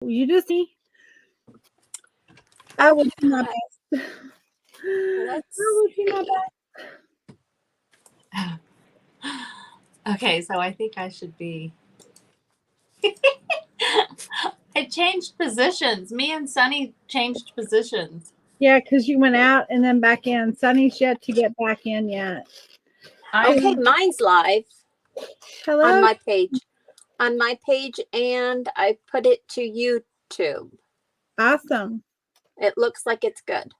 You just see. I will do my best. I will do my best. Okay, so I think I should be. I changed positions. Me and Sunny changed positions. Yeah, because you went out and then back in. Sunny's yet to get back in yet. Okay, mine's live. Hello? On my page. On my page, and I put it to YouTube. Awesome. It looks like it's good.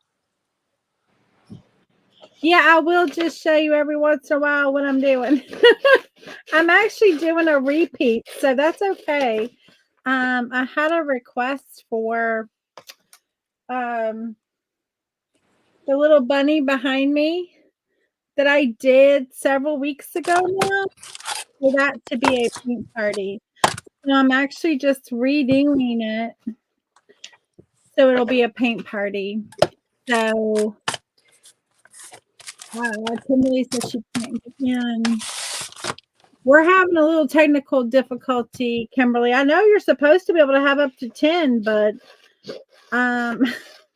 Yeah, I will just show you every once in a while what I'm doing. I'm actually doing a repeat, so that's okay. I had a request for the little bunny behind me that I did several weeks ago now for that to be a paint party. So I'm actually just redoing it so it'll be a paint party. So Kimberly said she can't get in. We're having a little technical difficulty, Kimberly. I know you're supposed to be able to have up to 10, but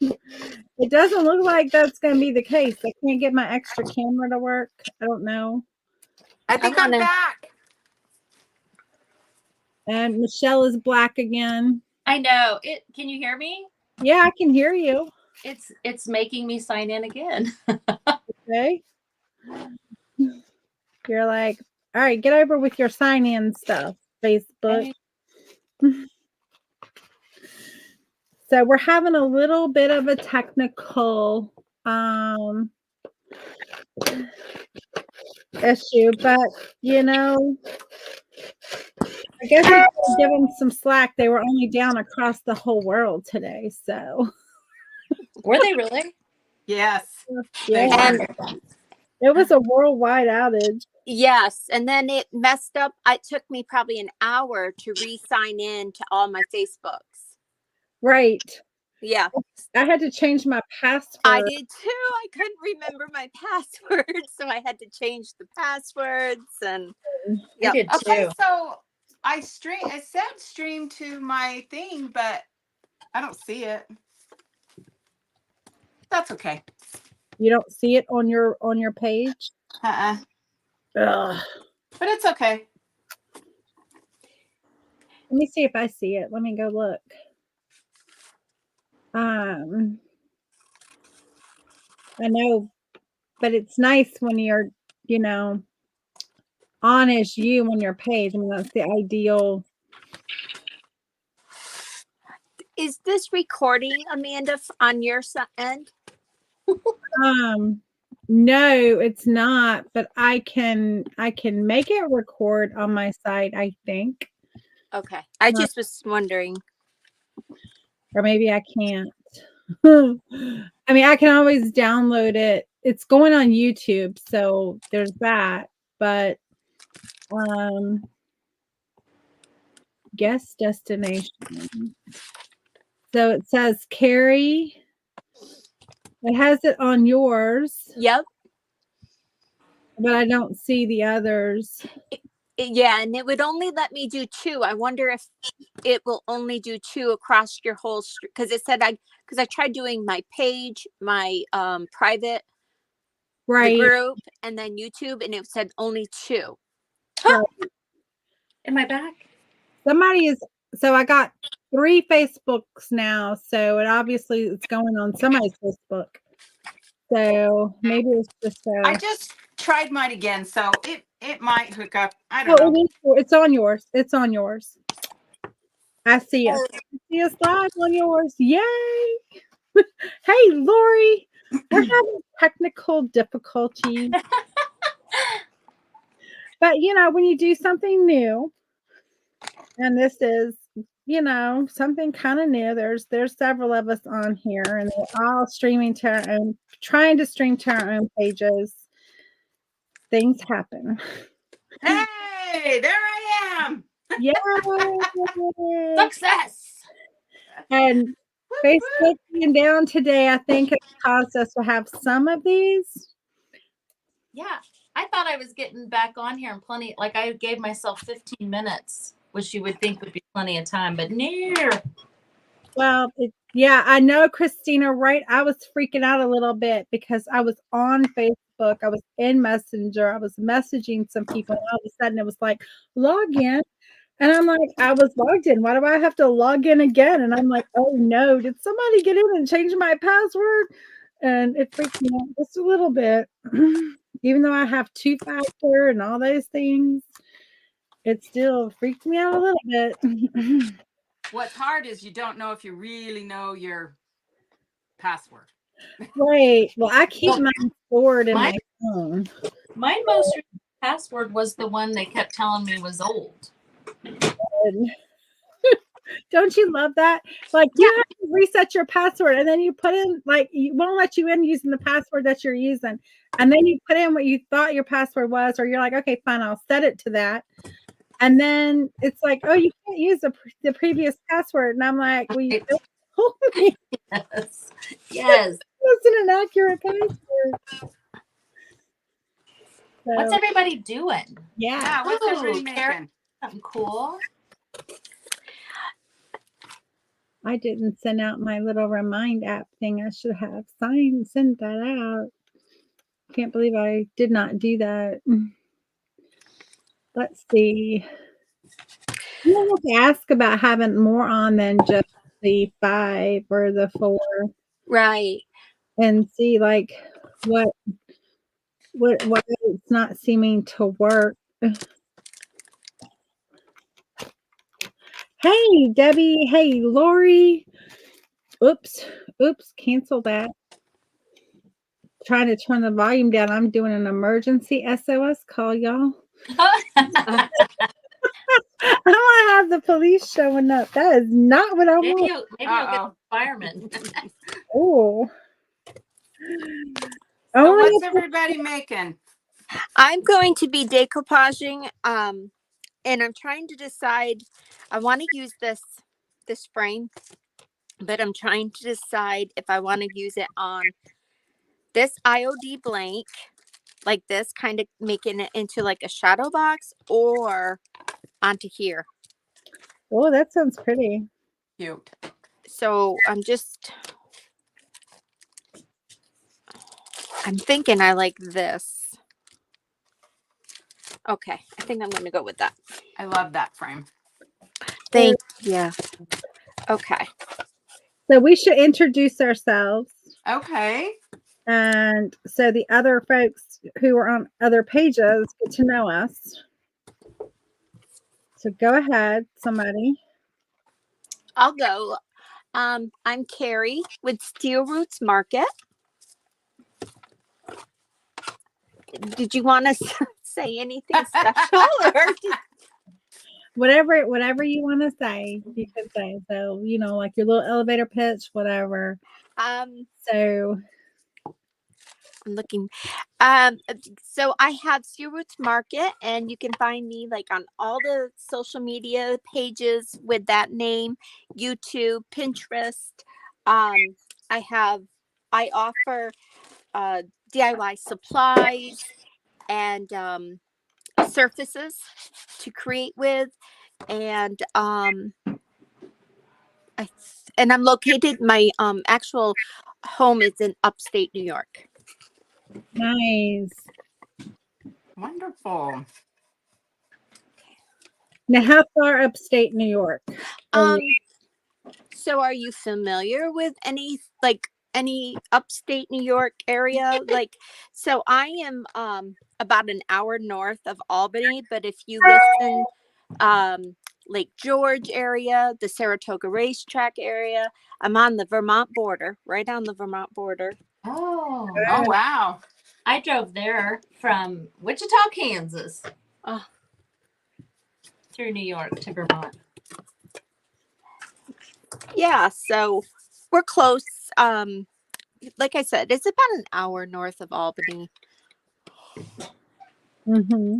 it doesn't look like that's going to be the case. I can't get my extra camera to work. I don't know. I think I'm back. And Michelle is black again. I know it. Can you hear me? Yeah, I can hear you. It's making me sign in again. Okay. You're like, all right, get over with your sign in stuff, Facebook. So we're having a little bit of a technical issue, but you know, I guess we could give them some slack. They were only down across the whole world today, so were they really? Yes. Yeah. It was a worldwide outage. Yes, and then it messed up. It took me probably an hour to re-sign in to all my Facebooks. Right. Yeah. I had to change my password. I did too. I couldn't remember my password, so I had to change the passwords. And I did too. Okay, so I said stream to my thing, but I don't see it. That's okay. You don't see it on your page? Ugh. But it's okay. Let me see if I see it. Let me go look. I know, but it's nice when you're, you know, on as you on your page. I mean, that's the ideal. is this recording, Amanda, on your end? No, it's not, but I can make it record on my site, I think. Okay. I just was wondering. Or maybe I can't. I mean, I can always download it. It's going on YouTube, so there's that. But guest destination. So it says Carrie. It has it on yours. Yep. But I don't see the others. Yeah, and it would only let me do 2. I wonder if it will only do 2 across your whole street, because it said because I tried doing my page, my private, right, the group, and then YouTube, and it said only 2. Right. Am I back? Somebody is. So I got 3 Facebooks now, so it obviously it's going on somebody's Facebook. So maybe it's just. I just tried mine again, so it might hook up. I don't know. It's on yours. It's on yours. I see us. I see us live on yours. Yay! Hey, Lori, we're having technical difficulties. But you know, when you do something new, and this is, you know, something kind of new. There's several of us on here, and they're all streaming to our own, trying to stream to our own pages. Things happen. Hey, there I am. Yeah. Success. And Facebook being down today, I think it caused us to have some of these. Yeah, I thought I was getting back on here in plenty. Like I gave myself 15 minutes, which you would think would be plenty of time, but no. Well, yeah, I know, Christina, right? I was freaking out a little bit because I was on Facebook, I was in Messenger, I was messaging some people, and all of a sudden it was like, log in. And I'm like, I was logged in. Why do I have to log in again? And I'm like, oh no, did somebody get in and change my password? And it freaked me out just a little bit. Even though I have two-factor and all those things, it still freaked me out a little bit. What's hard is you don't know if you really know your password. Right. Well, I keep Well, mine stored in my my phone. my most recent password was the one they kept telling me was old. And don't you love that? Like Yeah. you have to reset your password and then you put in like you won't let you in using the password that you're using. And then you put in what you thought your password was, or you're like, okay, fine, I'll set it to that. And then it's like, oh, you can't use the previous password. And I'm like, well, you Right. just told me Yes. Yes. it wasn't an accurate password. What's So everybody doing? yeah. Yeah, what's everybody Ooh, Karen, making? something cool. I didn't send out my little remind app thing. I should have sent that out. Can't believe I did not do that. Let's see. You have to ask about having more on than just the 5 or the 4 Right. and see like what why it's not seeming to work. Hey, Debbie. Hey, Lori. Oops. Oops. Cancel that. Trying to turn the volume down. I'm doing an emergency SOS call, y'all. I don't want to have the police showing up. That is not what I maybe want. you'll get the fireman. Oh. So Only what's if everybody making? I'm going to be decoupaging, and I'm trying to decide. I want to use this frame, but I'm trying to decide if I want to use it on this IOD blank, like this, kind of making it into like a shadow box, or onto here. Oh, that sounds pretty. Cute. So I'm thinking I like this. Okay, I think I'm going to go with that. I love that frame. Yeah. Okay. So we should introduce ourselves. Okay. And so the other folks who are on other pages get to know us. So go ahead, somebody. I'll go. I'm Carrie with Steel Roots Market. Did you want to say anything special, or Whatever you want to say, you can say. So, like your little elevator pitch, whatever. So I'm looking. So I have Steel Roots Market, and you can find me like on all the social media pages with that name, YouTube, Pinterest. I offer DIY supplies and surfaces to create with, and I'm located. My actual home is in upstate New York. nice. Wonderful. Now, how far upstate New York? So are you familiar with any upstate New York area? So I am about an hour north of Albany, but if you listen, Lake George area, the Saratoga racetrack area, I'm on the Vermont border, right on the Vermont border. Oh, Oh, wow. I drove there from Wichita, Kansas, through New York to Vermont. Yeah, so we're close. Like I said, it's about an hour north of Albany. Mm-hmm.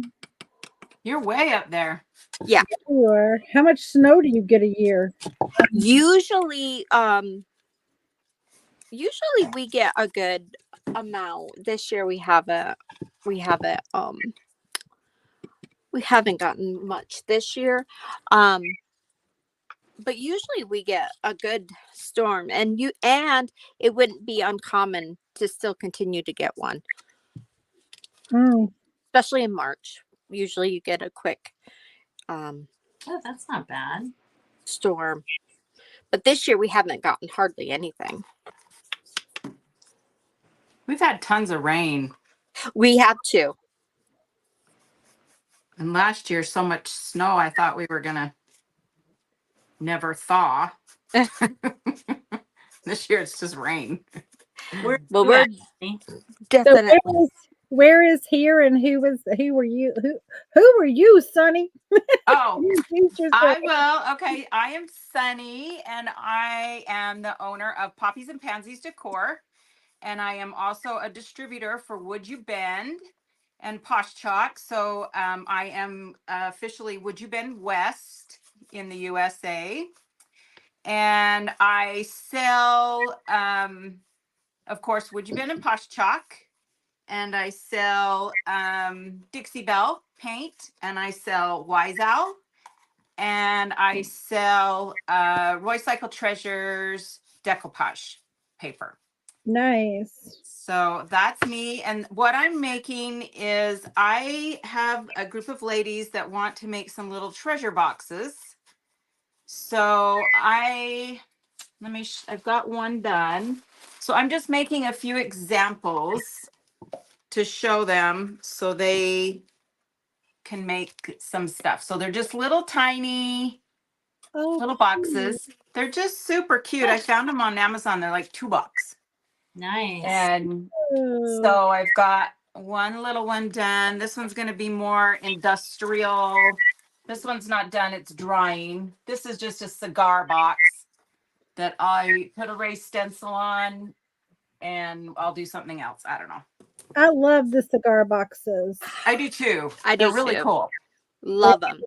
You're way up there. Yeah. Sure. How much snow do you get a year? Usually we get a good amount. This year we haven't gotten much this year. but usually we get a good storm, and it wouldn't be uncommon to still continue to get one, Mm. especially in March. Usually you get a quick Oh, that's not bad. storm. But this year we haven't gotten hardly anything. We've had tons of rain. We have two. And last year, so much snow, I thought we were going to never thaw. This year, it's just rain. Where Well, you we're at, Annie? So definitely. where is here and who were you? Who were you, Sonny? Oh, Introduce yourself. I will. Okay. I am Sunny, and I am the owner of Poppies and Pansies Decor. And I am also a distributor for Would You Bend and Posh Chalk. So I am officially Would You Bend West in the USA. And I sell, of course, Would You Bend and Posh Chalk. And I sell Dixie Belle paint. And I sell Wise Owl. And I sell Roy Cycle Treasures decoupage paper. Nice. So that's me. And what I'm making is I have a group of ladies that want to make some little treasure boxes. So I've got one done. So I'm just making a few examples to show them so they can make some stuff. So they're just little tiny Oh, little boxes. They're just super cute. I found them on Amazon. They're like $2. Nice. And cute. so I've got one little one done. This one's going to be more industrial. This one's not done. It's drying. This is just a cigar box that I put a raised stencil on, and I'll do something else. I don't know. I love the cigar boxes. I do too. I They're do really too. cool. Love them.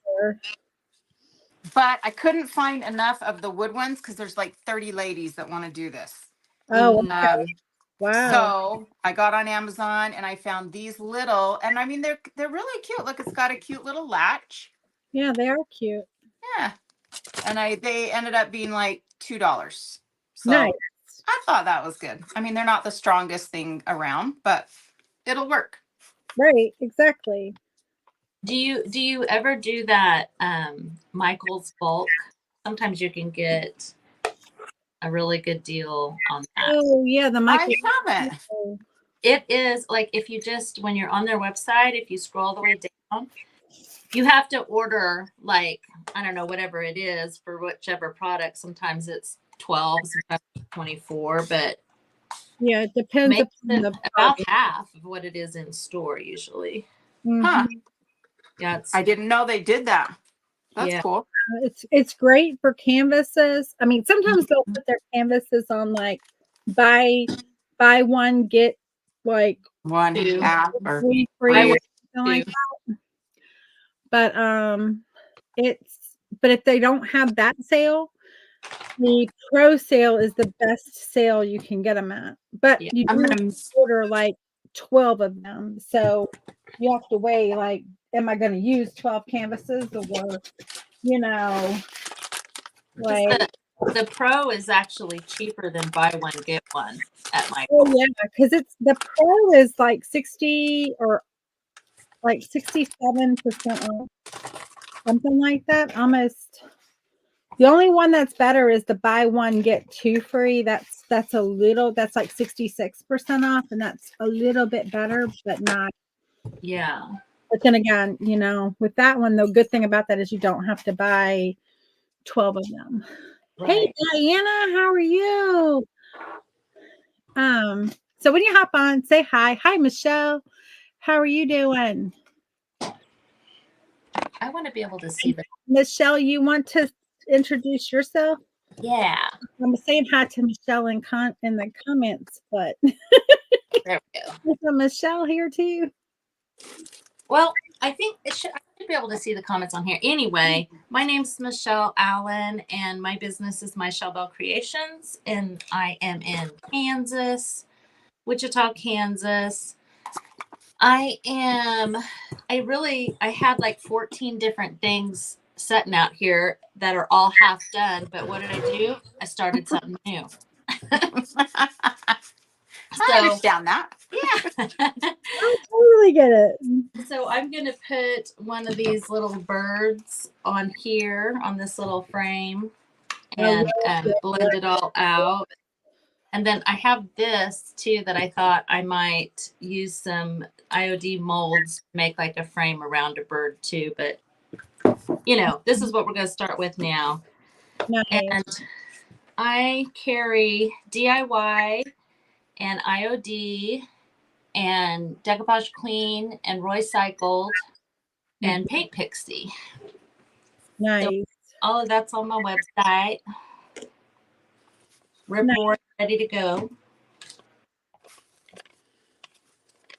But I couldn't find enough of the wood ones because there's like 30 ladies that want to do this. Oh, Mhm. okay. Wow. So I got on Amazon and I found these little, and I mean they're really cute. Look, it's got a cute little latch. Yeah, they are cute. Yeah, and they ended up being like $2. So Nice. I thought that was good. I mean, they're not the strongest thing around, but it'll work. Right, exactly. Do you ever do that Michael's bulk? Sometimes you can get a really good deal on that. Oh, yeah, the Michael. I haven't. It is like if you just when you're on their website, if you scroll all the way down, you have to order like I don't know whatever it is for whichever product. Sometimes it's 12, sometimes it's 24, but Yeah, it depends makes upon it the about product. half of what it is in store usually. Huh. Mhm. Yeah, it's, I didn't know they did that. That's Yeah. cool. It's great for canvases. I mean, sometimes they'll put their canvases on like buy one get like One Two. half or free I or would something like too. that. But but if they don't have that sale, the pro sale is the best sale you can get them at. But Yeah. you I'm do gonna order like 12 of them. So you have to weigh like, am I going to use 12 canvases or, you know, like, The pro is actually cheaper than buy one get one at Michael's. oh yeah, because it's the pro is like 60 or like 67% off, something like that. Almost. The only one that's better is the buy one get two free. That's like 66% off, and that's a little bit better, but not. Yeah. But then again, you know, with that one, the good thing about that is you don't have to buy 12 of them. Right. Hey Diana, how are you? So when you hop on, say hi. Hi Michelle. How are you doing? I want to be able to see the Michelle, you want to introduce yourself? yeah. I'm saying hi to Michelle in the comments, but There we go. is a Michelle here too? Well, I should be able to see the comments on here. Anyway, my name's Michelle Allen, and my business is Michelle Bell Creations, and I am in Kansas, Wichita, Kansas. I had like 14 different things sitting out here that are all half done. But what did I do? I started something new. I So understand that. yeah. I totally get it. So I'm going to put one of these little birds on here on this little frame and blend it all out. And then I have this too that I thought I might use some IOD molds to make like a frame around a bird too. But, you know, this is what we're going to start with now. Nice. And I carry DIY and IOD and Decoupage Clean and Roy Cycled and Paint Pixie. Nice. So all of that's on my website. Ripboard ready to go.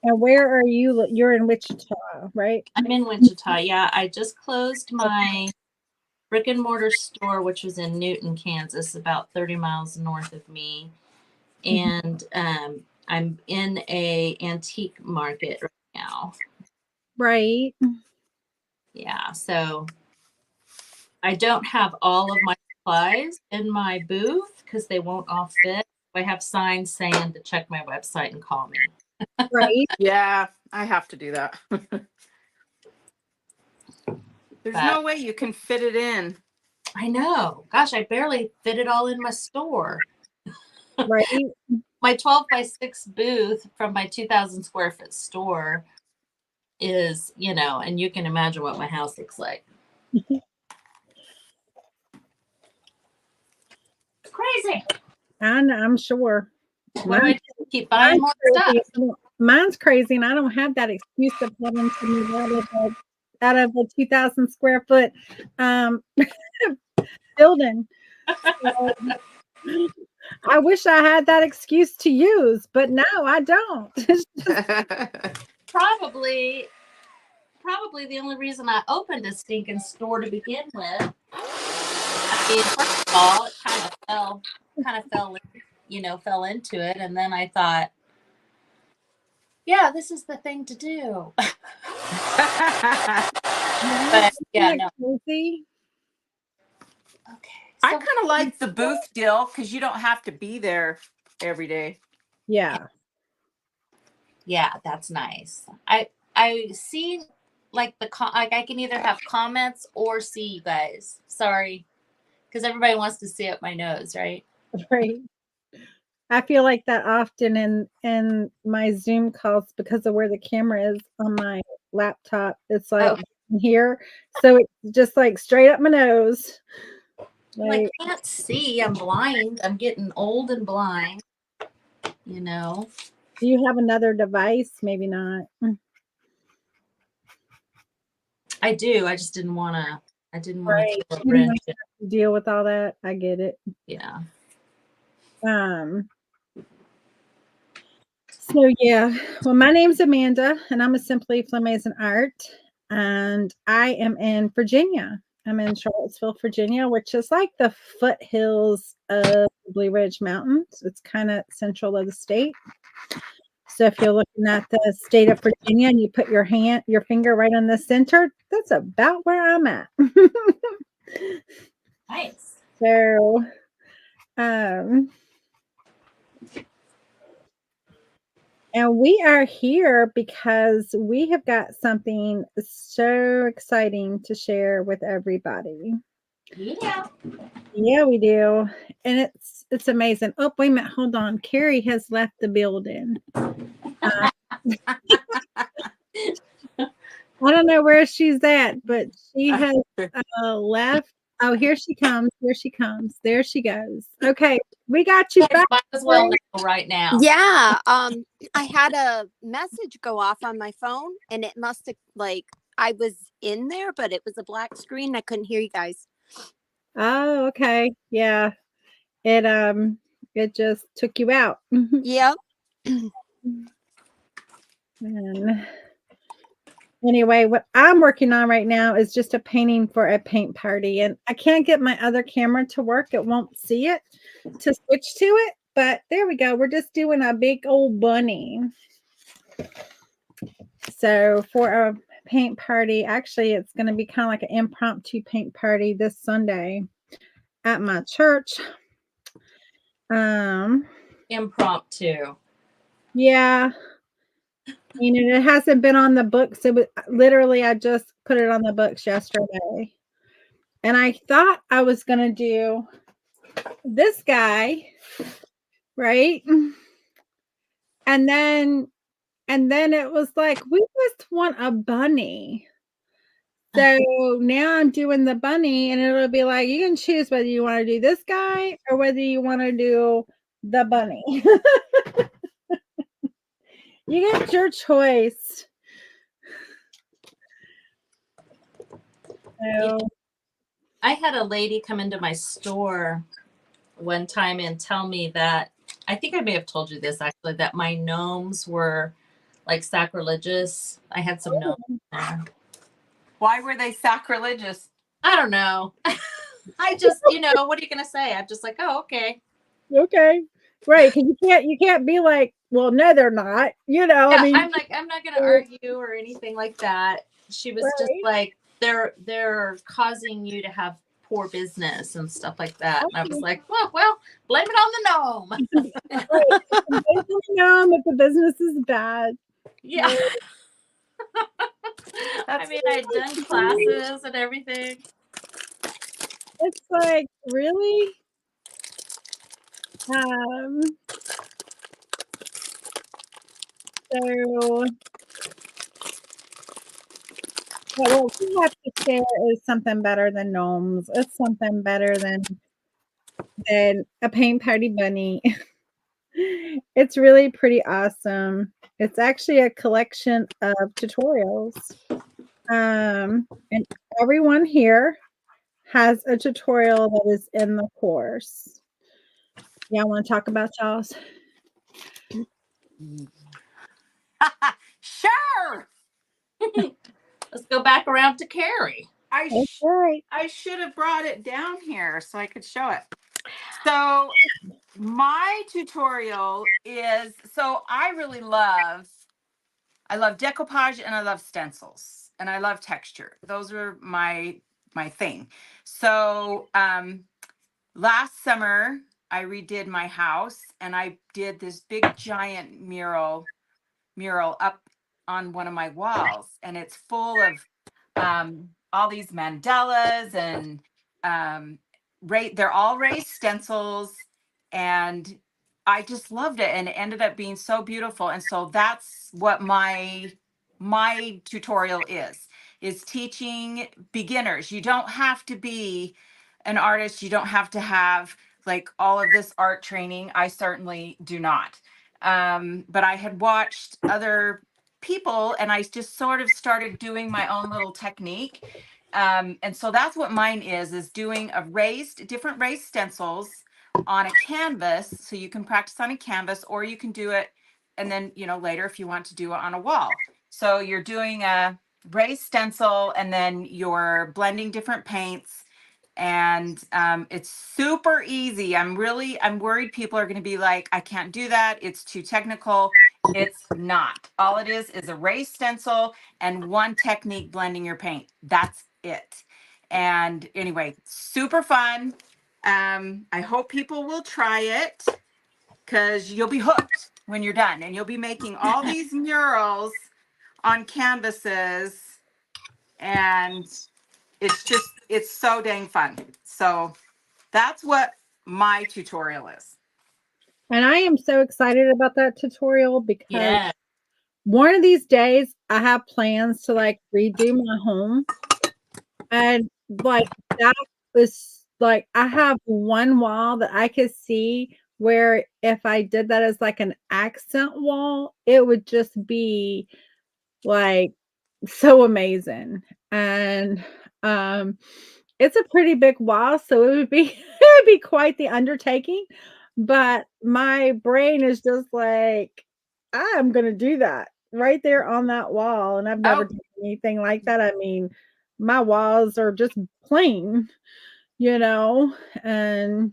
And where are you? You're in Wichita, right? I'm in Wichita. Yeah, I just closed my brick and mortar store, which was in Newton, Kansas, about 30 miles north of me. And I'm in a antique market right now. Right. Yeah, so I don't have all of my supplies in my booth because they won't all fit. I have signs saying to check my website and call me. Right. Yeah, I have to do that. There's no way you can fit it in. I know. Gosh, I barely fit it all in my store. Right. My 12 by 6 booth from my 2,000 square foot store is, you know, and you can imagine what my house looks like. Crazy. I'm sure. What do I do? Keep buying more stuff. Mine's crazy, and I don't have that excuse of having to move out of a 2,000 square foot building. So, I wish I had that excuse to use, but no, I don't. Probably the only reason I opened a stinking store to begin with. I mean, first of all, it kind of fell into it, and then I thought, yeah, this is the thing to do. But yeah, no. Crazy? Okay. I kind of like the booth deal because you don't have to be there every day. Yeah. Yeah, that's nice. I see like like I can either have comments or see you guys. Sorry, because everybody wants to see up my nose, right? Right. I feel like that often in my Zoom calls because of where the camera is on my laptop. It's like here, so it's just like straight up my nose. Like, I can't see. I'm blind. I'm getting old and blind. You know. Do you have another device? Maybe not. I do. I just didn't want to. I didn't want Right. to deal with all that. I get it. Yeah. So yeah, well, my name's Amanda, and I'm a Simply Flamazing Art, and I am in Virginia. I'm in Charlottesville, Virginia, which is like the foothills of the Blue Ridge Mountains. It's kind of central of the state. So if you're looking at the state of Virginia and you put your finger right on the center, that's about where I'm at. Nice. So, and we are here because we have got something so exciting to share with everybody. Yeah. Yeah, we do. And it's amazing. Oh, wait a minute. Hold on. Carrie has left the building. I don't know where she's at, but she has left. Oh, here she comes. Here she comes. There she goes. Okay, we got you back. Might as well know right now. Yeah. I had a message go off on my phone, and it must have I was in there, but it was a black screen. I couldn't hear you guys. Oh, okay. Yeah. It just took you out. Yep. And anyway, what I'm working on right now is just a painting for a paint party, and I can't get my other camera to work. It won't see it to switch to it, but there we go. We're just doing a big old bunny. So for a paint party. Actually, it's going to be kind of like an impromptu paint party this Sunday at my church. Impromptu. Yeah. It hasn't been on the books. It was literally, I just put it on the books yesterday. And I thought I was going to do this guy, right? And then it was like, we just want a bunny. So now I'm doing the bunny, and it'll be like, you can choose whether you want to do this guy or whether you want to do the bunny. You get your choice. So, I had a lady come into my store one time and tell me that, I think I may have told you this actually, that my gnomes were like sacrilegious. I had some gnomes there. Why were they sacrilegious? I don't know. I just, what are you going to say? I'm just like, oh, okay. Okay. Right. Because you can't be like, well, no, they're not. Yeah, I mean, I'm not going to argue or anything like that. She was just like, they're causing you to have poor business and stuff like that. And I was like, well, blame it on the gnome. Gnome if the business is bad. Yeah. I mean, I had done classes and everything. It's like, really? So what we have to share is something better than gnomes. It's something better than a paint party bunny. It's really pretty awesome. It's actually a collection of tutorials. And everyone here has a tutorial that is in the course. Y'all want to talk about y'all's? Sure. Let's go back around to Carrie. I should have brought it down here so I could show it. So my tutorial is, I love decoupage and I love stencils and I love texture. Those are my thing. So last summer I redid my house and I did this big giant mural up on one of my walls, and it's full of all these mandalas and they're all raised stencils, and I just loved it, and it ended up being so beautiful. And so that's what my tutorial is teaching beginners. You don't have to be an artist. You don't have to have like all of this art training. I certainly do not. But I had watched other people and I just sort of started doing my own little technique. And so that's what mine is doing different raised stencils on a canvas. So you can practice on a canvas, or you can do it and then, later if you want to do it on a wall. So you're doing a raised stencil and then you're blending different paints. And it's super easy. I'm worried people are going to be like, I can't do that. It's too technical. It's not. All it is a raised stencil and one technique blending your paint. That's it. And anyway, super fun. I hope people will try it because you'll be hooked when you're done, and you'll be making all these murals on canvases, and it's so dang fun. So that's what my tutorial is. And I am so excited about that tutorial because Yeah. one of these days I have plans to like redo my home. And like that was like, I have one wall that I could see where if I did that as like an accent wall, it would just be like so amazing. And it's a pretty big wall, so it would be it would be quite the undertaking. But my brain is just like, I'm gonna do that right there on that wall. And I've never done anything like that. I mean, my walls are just plain, and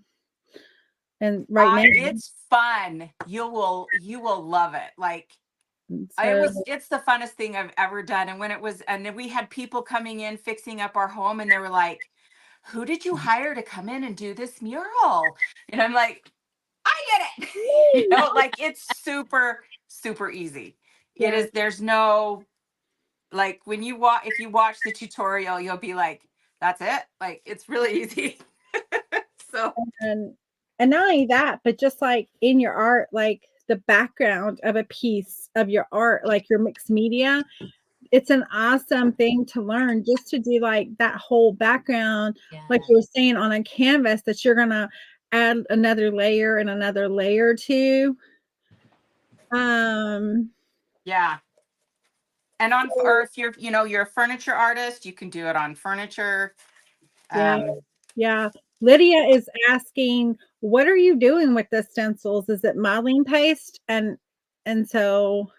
right now it's fun. You will love it. Like So It's the funnest thing I've ever done. And then we had people coming in fixing up our home, and they were like, who did you hire to come in and do this mural? And I'm like, I did it. Like it's super, super easy. It yeah. is, there's no, like when if you watch the tutorial, you'll be like, that's it. Like it's really easy. So And not only that, but just like in your art, like the background of a piece of your art, like your mixed media, it's an awesome thing to learn just to do like that whole background, like you were saying on a canvas that you're gonna add another layer and another layer to. yeah. And or if you're a furniture artist, you can do it on furniture. Yeah. Yeah. Lydia is asking, what are you doing with the stencils? Is it modeling paste? And so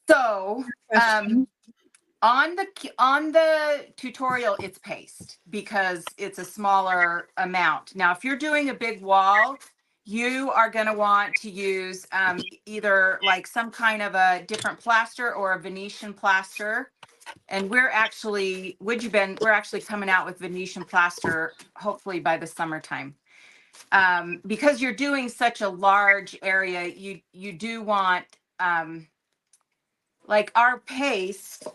question. on the tutorial, it's paste because it's a smaller amount. Now, if you're doing a big wall, you are going to want to use either like some kind of a different plaster or a Venetian plaster. And we're actually coming out with Venetian plaster hopefully by the summertime. Because you're doing such a large area, you do want like our paste,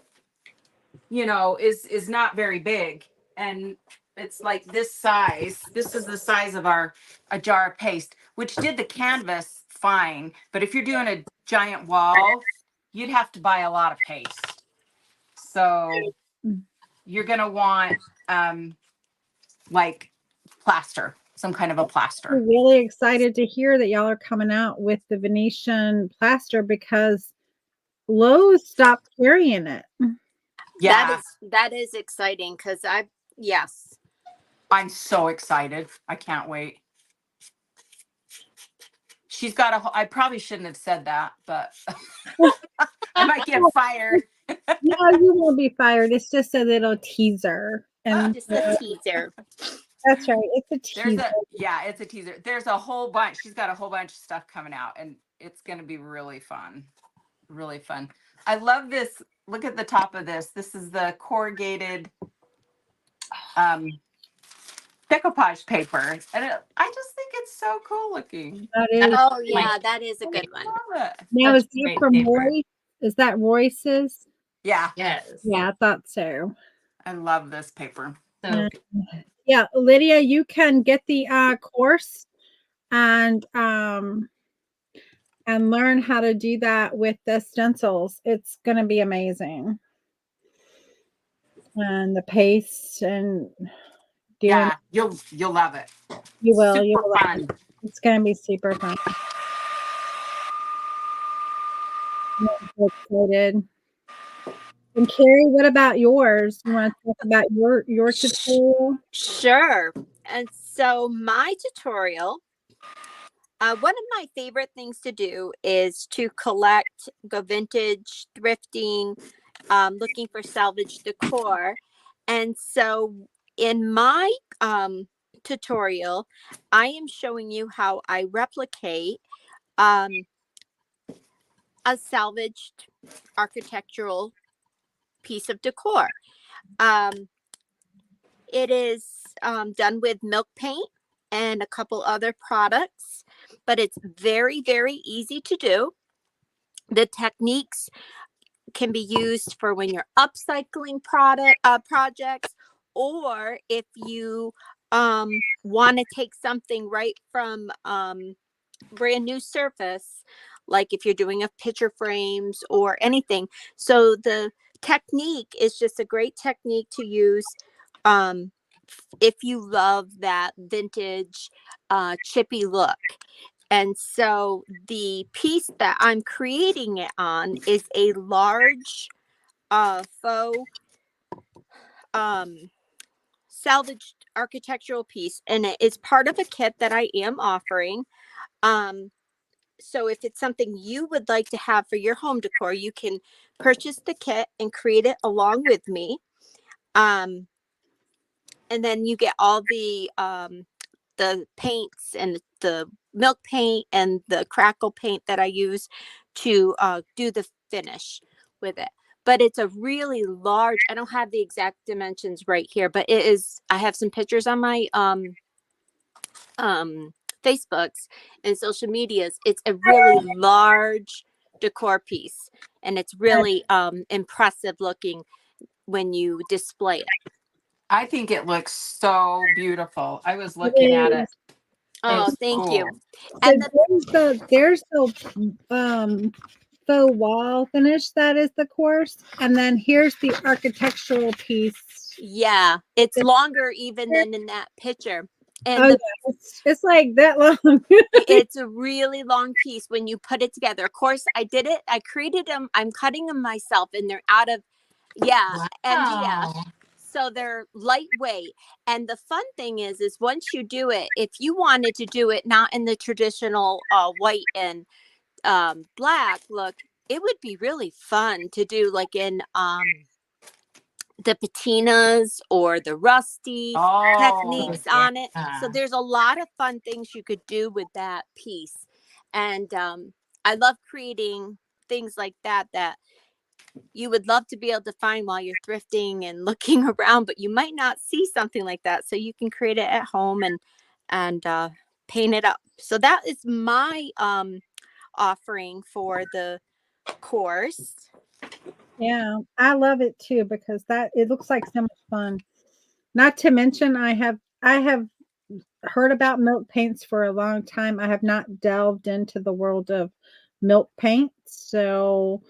is not very big, and it's like this size. This is the size of a jar of paste, which did the canvas fine. But if you're doing a giant wall, you'd have to buy a lot of paste. So you're gonna want like plaster, some kind of a plaster. I'm really excited to hear that y'all are coming out with the Venetian plaster because Lowe's stopped carrying it. Yeah, That is exciting because yes. I'm so excited. I can't wait. She's got I probably shouldn't have said that, but I might get fired. No, you won't be fired. It's just a little teaser. And Just a teaser. that's right. It's a teaser. It's a teaser. There's a whole bunch. She's got a whole bunch of stuff coming out, and it's going to be really fun. Really fun. I love this. Look at the top of this. This is the corrugated decoupage paper. And I just think it's so cool looking. That is. Oh yeah, that is a good one. Now, is Such that great from paper. Royce? Is that Royce's? Yeah. Yes. Yeah, I thought so. I love this paper. So Yeah, Lydia, you can get the course and learn how to do that with the stencils. It's going to be amazing. And the paste and doing. Yeah, you'll love it. You will. Super You will. fun. It's going to be super fun. I'm so excited. And Carrie, what about yours? You want to talk about your tutorial? Sure. And so my tutorial, one of my favorite things to do is to collect, go vintage, thrifting, looking for salvage decor. And so in my tutorial, I am showing you how I replicate a salvaged architectural piece of decor. It is done with milk paint and a couple other products, but it's very, very easy to do. The techniques can be used for when you're upcycling projects, or if you want to take something right from brand new surface, like if you're doing a picture frames or anything. So the technique is just a great technique to use if you love that vintage chippy look. And so the piece that I'm creating it on is a large faux salvaged architectural piece, and it is part of a kit that I am offering. So if it's something you would like to have for your home decor, you can purchase the kit and create it along with me. And then you get all the paints and milk paint and the crackle paint that I use to do the finish with it. But it's a really large, I don't have the exact dimensions right here, but it is, I have some pictures on my Facebooks and social medias. It's a really large decor piece, and it's really impressive looking when you display it. I think it looks so beautiful. I was looking at it. Oh, It's thank cool. you. So And there's the faux wall finish that is the course, and then here's the architectural piece. yeah, it's longer even than in that picture. And Oh, yeah, it's like that long. it's a really long piece when you put it together. Of course, I did it. I created them. I'm cutting them myself, and they're out of, MDF. Wow. So they're lightweight. And the fun thing is once you do it, if you wanted to do it not in the traditional white and black look, it would be really fun to do like in the patinas or the rusty techniques on it. So there's a lot of fun things you could do with that piece. And I love creating things like that you would love to be able to find while you're thrifting and looking around, but you might not see something like that. So you can create it at home and paint it up. So that is my offering for the course. Yeah, I love it too because it looks like so much fun. Not to mention, I have heard about milk paints for a long time. I have not delved into the world of milk paint, so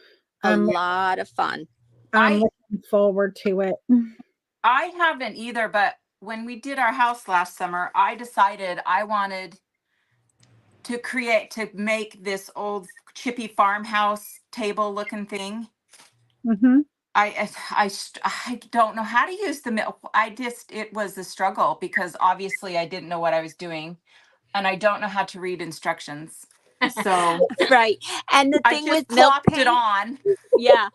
A lot of fun. I'm looking forward to it. I haven't either, but when we did our house last summer, I decided I wanted to make this old chippy farmhouse table looking thing. Mm-hmm. I don't know how to use the milk. It was a struggle because obviously I didn't know what I was doing, and I don't know how to read instructions. So right. And the I thing just with milk plopped paint, it on. yeah.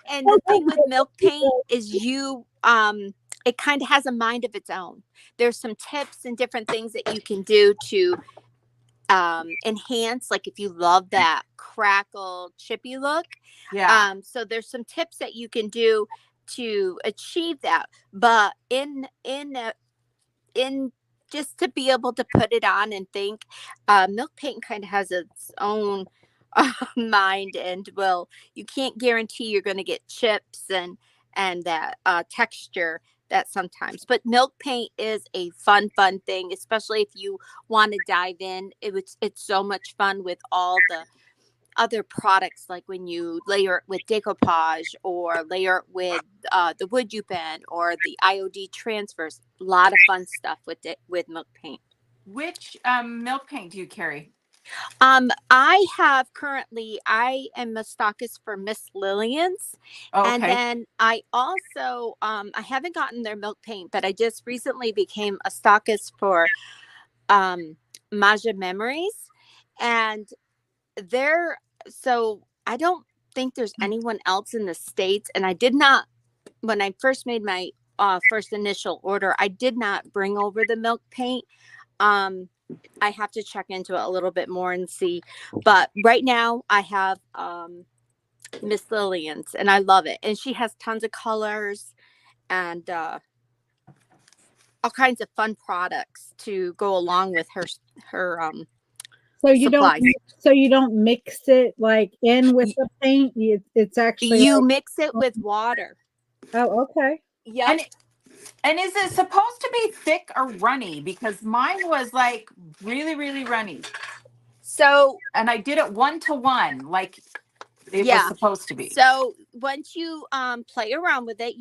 And the thing with milk paint is it kind of has a mind of its own. There's some tips and different things that you can do to enhance, like if you love that crackle chippy look. Yeah. So there's some tips that you can do to achieve that. But in just to be able to put it on and think, milk paint kind of has its own mind, and you can't guarantee you're going to get chips and that texture that sometimes. But milk paint is a fun thing, especially if you want to dive in. It's so much fun with all the other products, like when you layer it with decoupage or layer it with the wood you bend or the IOD transfers. A lot of fun stuff with it with milk paint. Which milk paint do you carry? I am a stockist for Miss Lillian's. Oh, And okay. then I also, I haven't gotten their milk paint, but I just recently became a stockist for Maja Memories. And so I don't think there's anyone else in the States. And I did not, when I first made my first initial order, I did not bring over the milk paint. I have to check into it a little bit more and see. But right now I have Miss Lillian's, and I love it. And she has tons of colors and all kinds of fun products to go along with her So you supplies. don't mix it like in with the paint. It's actually You mix it with water. Oh, okay. Yeah. And is it supposed to be thick or runny? Because mine was like really, really runny. So, and I did it 1-to-1, like it was supposed to be. So once you play around with it,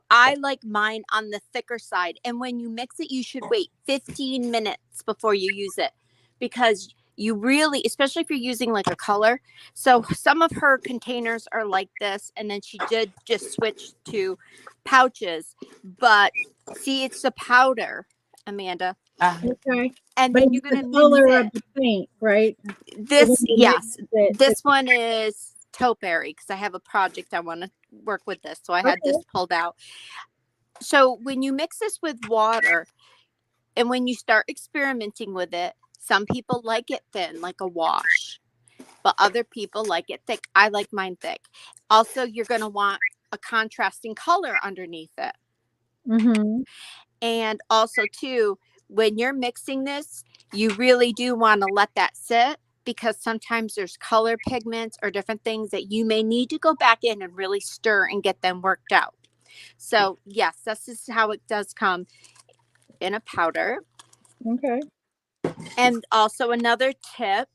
I like mine on the thicker side. And when you mix it, you should wait 15 minutes before you use it, because you really, especially if you're using like a color. So some of her containers are like this, and then she did just switch to pouches. But see, it's a powder, Amanda. Okay. And but then you're going to color mix it. of the paint, right? This one is taupeberry, because I have a project I want to work with this. So I had this pulled out. So when you mix this with water, and when you start experimenting with it, Some people like it thin, like a wash, but other people like it thick. I like mine thick. Also, you're going to want a contrasting color underneath it. Mm-hmm. And also, too, when you're mixing this, you really do want to let that sit, because sometimes there's color pigments or different things that you may need to go back in and really stir and get them worked out. So, yes, this is how it does come in a powder. Okay. And also another tip,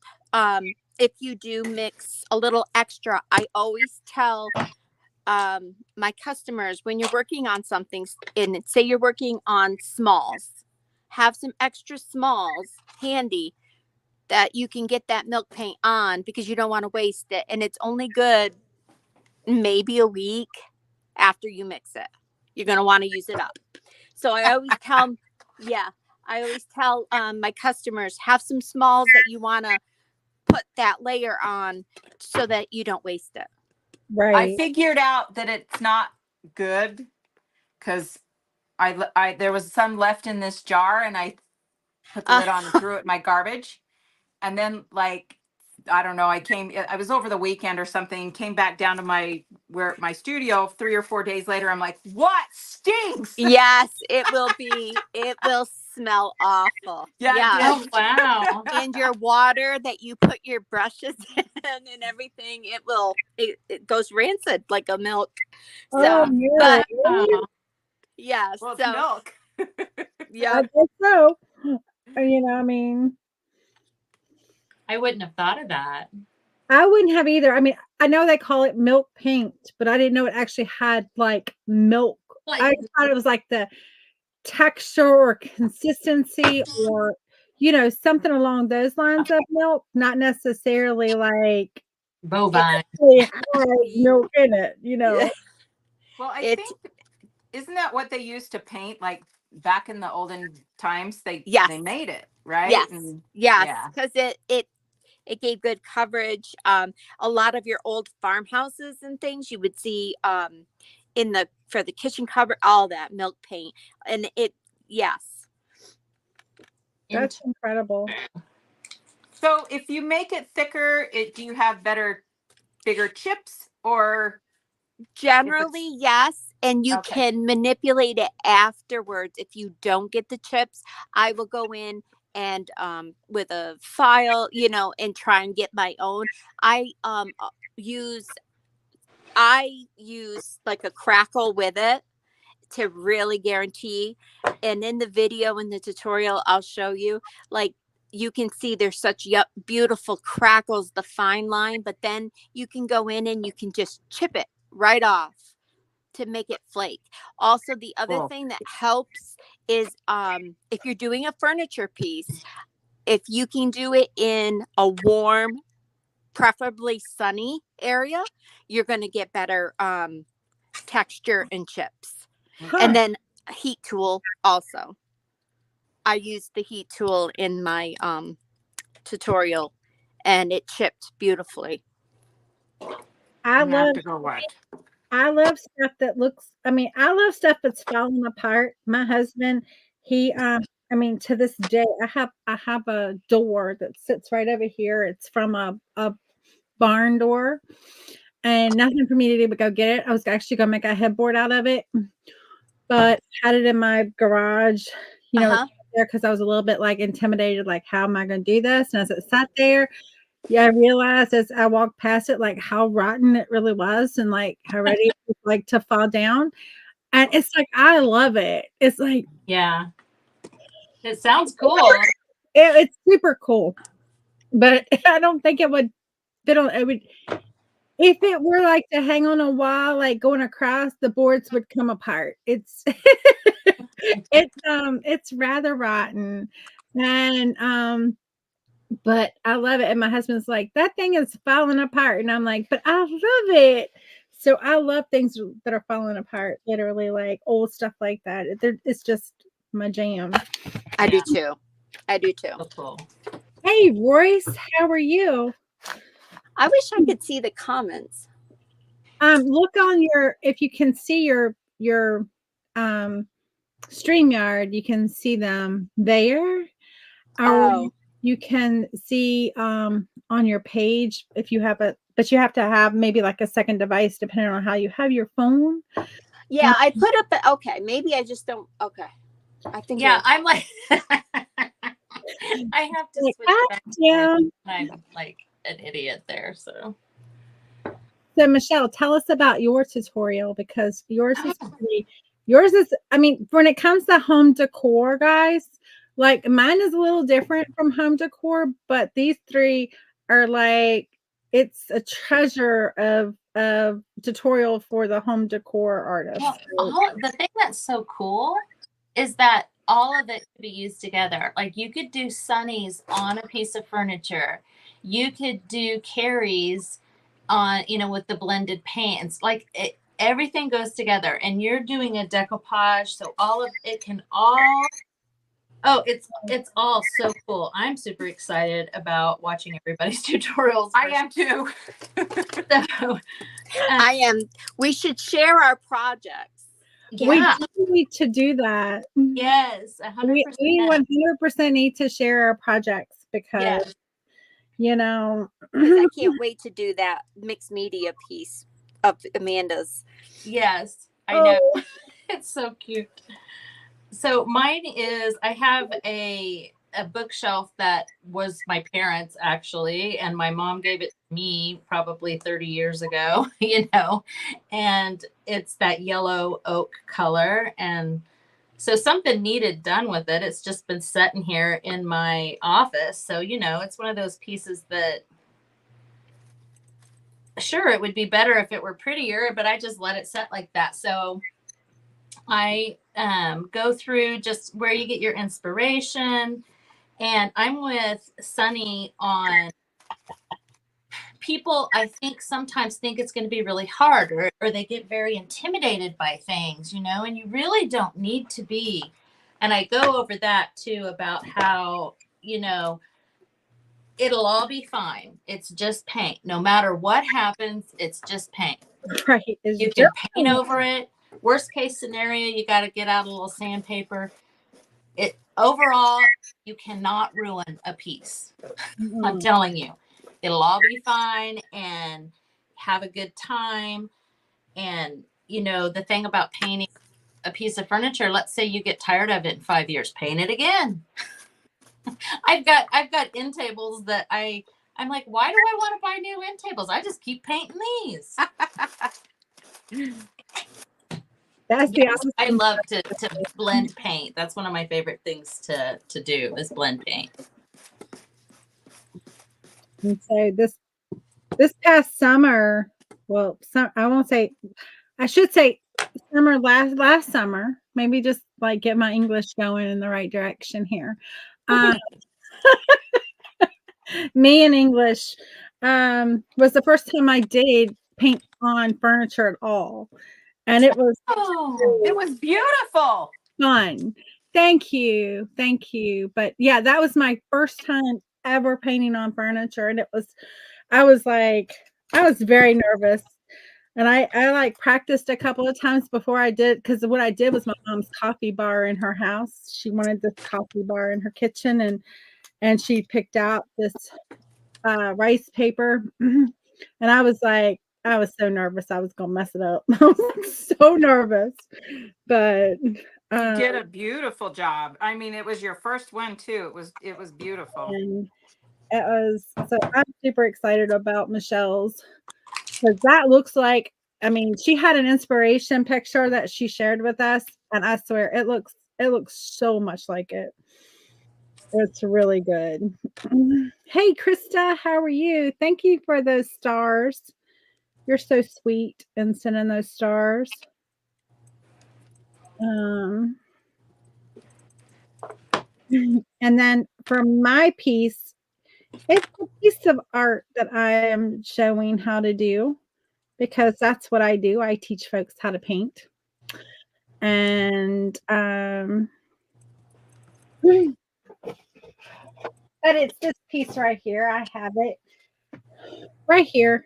if you do mix a little extra, I always tell my customers, when you're working on something, and say you're working on smalls, have some extra smalls handy that you can get that milk paint on, because you don't want to waste it. And it's only good maybe a week after you mix it. You're going to want to use it up. So I always tell, I always tell my customers, have some smalls that you want to put that layer on so that you don't waste it. Right. I figured out that it's not good because I there was some left in this jar, and I put the lid on and threw it in my garbage. And then, like, I don't know, I was over the weekend or something, came back down to my studio 3 or 4 days later. I'm like, what stinks? Yes, it will smell awful. Yeah, it Oh, did. wow. And your water that you put your brushes in and everything, it goes rancid like a milk. Oh, So, no. but Oh, yeah, Well, it's so milk. yeah. I guess so. I mean, I wouldn't have thought of that. I wouldn't have either. I mean, I know they call it milk paint, but I didn't know it actually had like milk. Like, I thought it was like the texture or consistency or, something along those lines of milk, not necessarily like bovine. it had milk in it. Well, I It think, isn't that what they used to paint, like back in the olden times? They Yes. made it, right? Yes. And Yes, yeah. because it gave good coverage. A lot of your old farmhouses and things you would see for the kitchen cover, all that milk paint. And yes. That's incredible. So if you make it thicker, do you have bigger chips, or Generally, yes. And you Okay. can manipulate it afterwards. If you don't get the chips, I will go in and with a file, and try and get my own. Use I use like a crackle with it to really guarantee. And in the video, in the tutorial, I'll show you, like, you can see there's such beautiful crackles, the fine line, but then you can go in and you can just chip it right off to make it flake. Also, the other Cool. thing that helps is if you're doing a furniture piece, if you can do it in a warm, preferably sunny area, you're going to get better texture and chips. Huh. And then a heat tool also. I used the heat tool in my tutorial, and it chipped beautifully. I love What? stuff that looks, I love stuff that's falling apart. My husband, he to this day I have a door that sits right over here. It's from a barn door, and nothing for me to do but go get it. I was actually gonna make a headboard out of it, but had it in my garage, Uh-huh. there because I was a little bit like intimidated, like how am I gonna do this? And as it sat there, I realized as I walked past it, like how rotten it really was, and like how ready it was like to fall down. And it's like I love it. It's like Yeah. It sounds cool. it's super cool, but I don't think it would fit on. It would if it were like to hang on a wall, like going across, the boards would come apart. It's it's rather rotten, and but I love it. And my husband's like, that thing is falling apart. And I'm like, but I love it. So I love things that are falling apart, literally like old stuff like that. It's just my jam. I do too. So cool. Hey, Royce, how are you? I wish I could see the comments. Look on if you can see your StreamYard, you can see them there. Oh, you can see on your page if you have but you have to have maybe like a second device depending on how you have your phone. Yeah, I put up okay, maybe I just don't okay. I think Yeah, I'm like, I have to Like, switch back and yeah. forth. I'm like an idiot there. So, So Michelle, tell us about your tutorial because yours is Oh. pretty. Yours is, I mean, when it comes to home decor, guys, like mine is a little different from home decor, but these three are like it's a treasure of tutorial for the home decor artist. well, the thing that's so cool is that all of it could be used together. Like you could do sunnies on a piece of furniture. You could do Carrie's on, with the blended paints. Like everything goes together, and you're doing a decoupage, so all of it can all. Oh, it's all so cool. I'm super excited about watching everybody's tutorials. I am too. So, I am. We should share our projects. We yeah, do need to do that. yes, 100%. We 100% need to share our projects because Because I can't wait to do that mixed media piece of Amanda's. Yes, I know. Oh, It's so cute. So mine is I have a bookshelf that was my parents actually, and my mom gave it to me probably 30 years ago, and it's that yellow oak color. And so something needed done with it. It's just been sitting here in my office. So, it's one of those pieces that sure it would be better if it were prettier, but I just let it sit like that. So I go through just where you get your inspiration. And I'm with Sunny on people, I think sometimes think it's going to be really hard or they get very intimidated by things, and you really don't need to be. And I go over that too about how, it'll all be fine. It's just paint. No matter what happens, it's just paint. right. You can paint over it. Worst case scenario, you got to get out a little sandpaper. Overall, you cannot ruin a piece. I'm telling you, it'll all be fine and have a good time. And the thing about painting a piece of furniture, let's say you get tired of it in 5 years, paint it again. I've got end tables that I'm like, why do I want to buy new end tables? I just keep painting these. That's the Yes, opposite. I love to blend paint. That's one of my favorite things to do is blend paint. And so this past summer, well, I should say summer last summer, maybe just like get my English going in the right direction here. Me and English was the first time I did paint on furniture at all. And it was It was beautiful. fun. Thank you. Thank you. But yeah, that was my first time ever painting on furniture. And I was very nervous. And I like practiced a couple of times before I did, because what I did was my mom's coffee bar in her house. She wanted this coffee bar in her kitchen, and she picked out this rice paper. And I was so nervous I was gonna mess it up. I was so nervous. But You did a beautiful job. I mean, it was your first one too. It was beautiful. and it was so I'm super excited about Michelle's, because that looks like, I mean, she had an inspiration picture that she shared with us, and I swear it looks so much like it. It's really good. Hey, Krista, how are you? Thank you for those stars. You're so sweet in sending those stars. And then for my piece, it's a piece of art that I am showing how to do, because that's what I do. I teach folks how to paint. And but it's this piece right here. I have it right here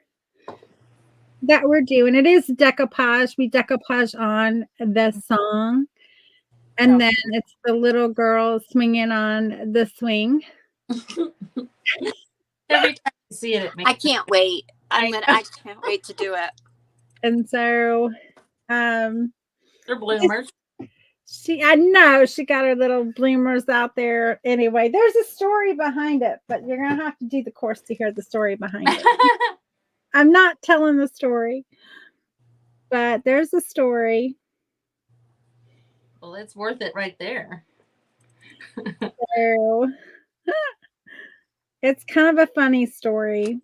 that we're doing. It is decoupage. We decoupage on the song. And then it's the little girl swinging on the swing. Every time I see it, it makes I can't wait. I I can't wait to do it. And so they're bloomers. I know she got her little bloomers out there. Anyway, there's a story behind it, but you're gonna have to do the course to hear the story behind it. I'm not telling the story, but there's a story. Well, it's worth it right there. So it's kind of a funny story.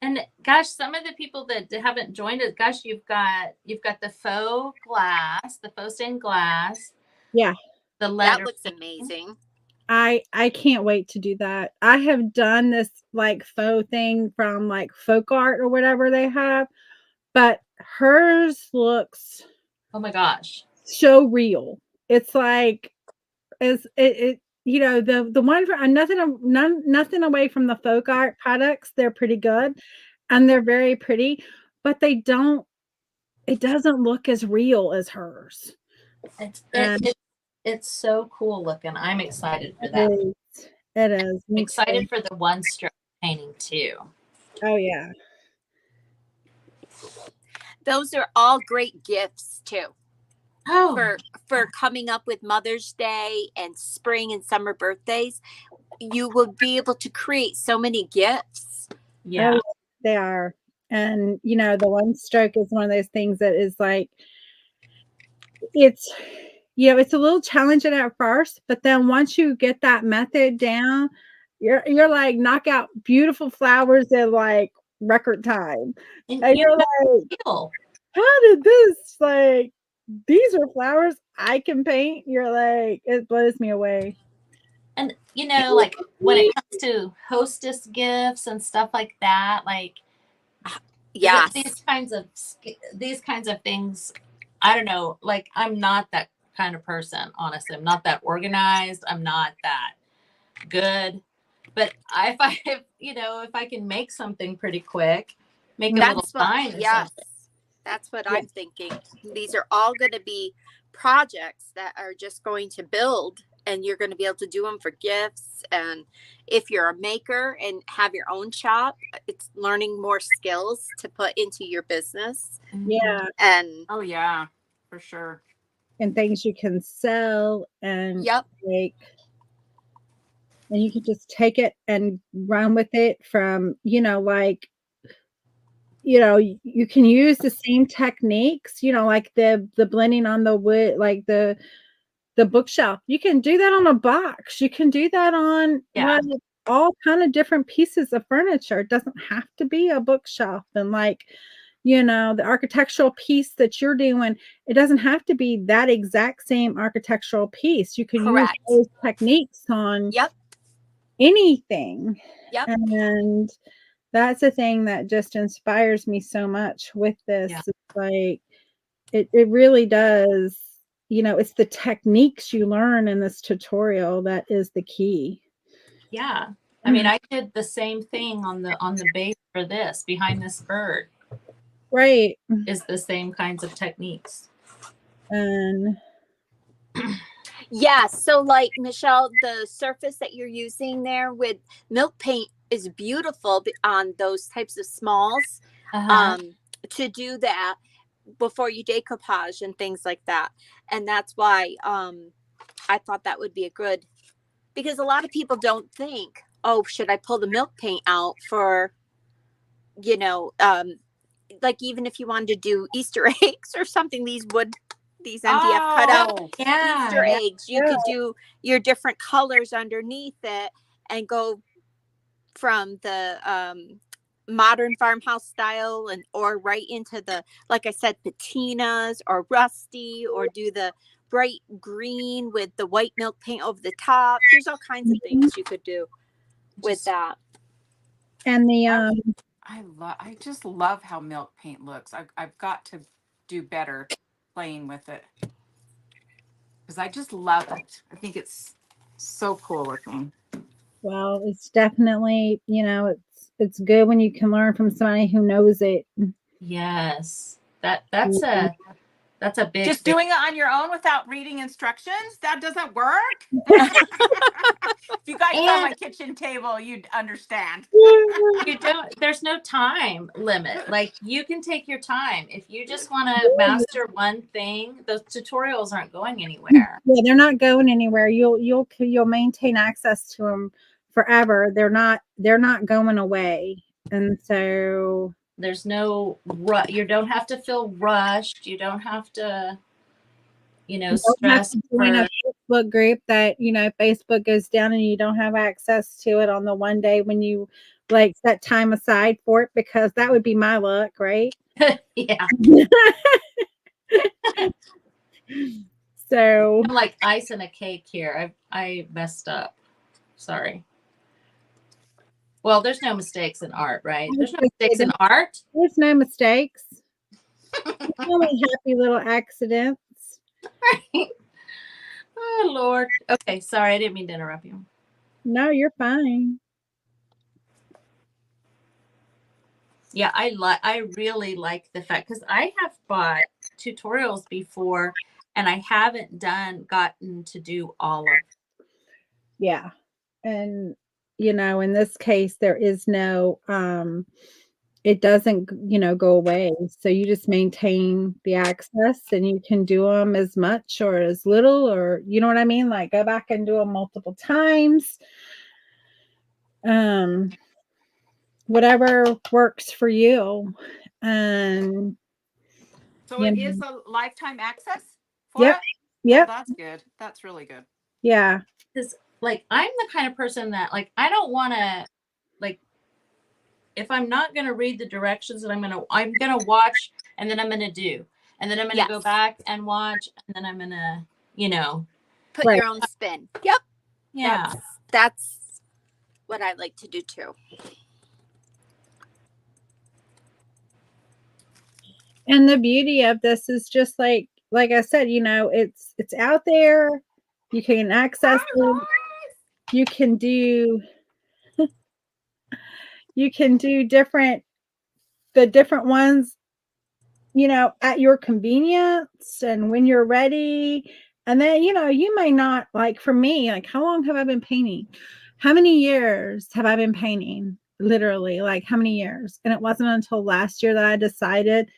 And gosh, some of the people that haven't joined us, gosh, you've got the faux glass, the faux stained glass. Yeah. The letter. That looks amazing. I can't wait to do that. I have done this like faux thing from like folk art or whatever they have, but hers looks, oh my gosh, so real. It's like it you know, the one for nothing away from the folk art products. They're pretty good and they're very pretty, but it doesn't look as real as hers. It's so cool looking. I'm excited for that. It is. I'm excited for the one stroke painting too. Oh yeah. Those are all great gifts too. Oh, for coming up with Mother's Day and spring and summer birthdays. You will be able to create so many gifts. Yeah. Oh, they are. And you know, the one stroke is one of those things that is like, it's, you know, it's a little challenging at first, but then once you get that method down, you're like knock out beautiful flowers in like record time. And you're like, how did this, like, these are flowers I can paint? You're like, it blows me away. And you know, like when it comes to hostess gifts and stuff like that, like these kinds of things, I don't know, like I'm not that kind of person, honestly. I'm not that organized, I'm not that good, but if I can make something pretty quick, make a little sign or something. That's what I'm thinking. These are all going to be projects that are just going to build, and you're going to be able to do them for gifts. And if you're a maker and have your own shop, it's learning more skills to put into your business. Yeah. And oh yeah, for sure. And things you can sell and like, and you can just take it and run with it from, you know, like, you know, you can use the same techniques, you know, like the blending on the wood, like the bookshelf. You can do that on a box. You can do that on like all kind of different pieces of furniture. It doesn't have to be a bookshelf. And like, you know, the architectural piece that you're doing, it doesn't have to be that exact same architectural piece. You can use those techniques on anything. And that's a thing that just inspires me so much with this. It's like, it really does, you know, it's the techniques you learn in this tutorial that is the key. Yeah. I mean, I did the same thing on the base for this, behind this bird. Right. Is the same kinds of techniques. And so like Michelle, the surface that you're using there with milk paint is beautiful on those types of smalls. To do that before you decoupage and things like that. And that's why I thought that would be a good, because a lot of people don't think, oh, should I pull the milk paint out for, you know, like even if you wanted to do Easter eggs or something, these MDF cutout Easter eggs, you could do your different colors underneath it and go from the modern farmhouse style or right into the, like I said, patinas or rusty, or do the bright green with the white milk paint over the top. There's all kinds of things you could do with that. And the I just love how milk paint looks. I've got to do better playing with it because I just love it. I think it's so cool looking. Well, it's definitely, you know, it's good when you can learn from somebody who knows it. Yes. That's That's a big Just thing. doing it on your own without reading instructions? That doesn't work. If you guys saw my And kitchen table, you'd understand. you don't, there's no time limit. Like you can take your time. If you just want to master one thing, those tutorials aren't going anywhere. Yeah, they're not going anywhere. You'll maintain access to them forever. They're not going away. And so There's no you don't have to feel rushed. You don't have to, you don't have stress to join for a Facebook group that, Facebook goes down and you don't have access to it on the one day when you like set time aside for it, because that would be my luck, right? yeah. So I'm like ice in a cake here. I messed up. Sorry. Well, there's no mistakes in art, right? There's no mistakes in art. there's no mistakes. Only happy little accidents. Right. Oh Lord. Okay, sorry, I didn't mean to interrupt you. No, you're fine. Yeah, I really like the fact, because I have bought tutorials before and I haven't gotten to do all of. Yeah. And in this case there is no it doesn't go away, so you just maintain the access and you can do them as much or as little, or you know what I mean, like go back and do them multiple times, whatever works for you. And So it is a lifetime access for yep, it? yep, Oh, that's good. That's really good. yeah, Because like I'm the kind of person that like I don't want to, like, if I'm not going to read the directions, that I'm gonna watch, and then I'm gonna do, and then I'm gonna go Yes. back and watch, and then I'm gonna Put Right. your own spin. Yep. yeah. That's what I like to do too. and the beauty of this is just like I said, it's out there, you can access it, you can do the different ones, at your convenience and when you're ready. And then, you may not, like for me, like how long have I been painting? How many years have I been painting? Literally, like how many years? And it wasn't until last year that I decided,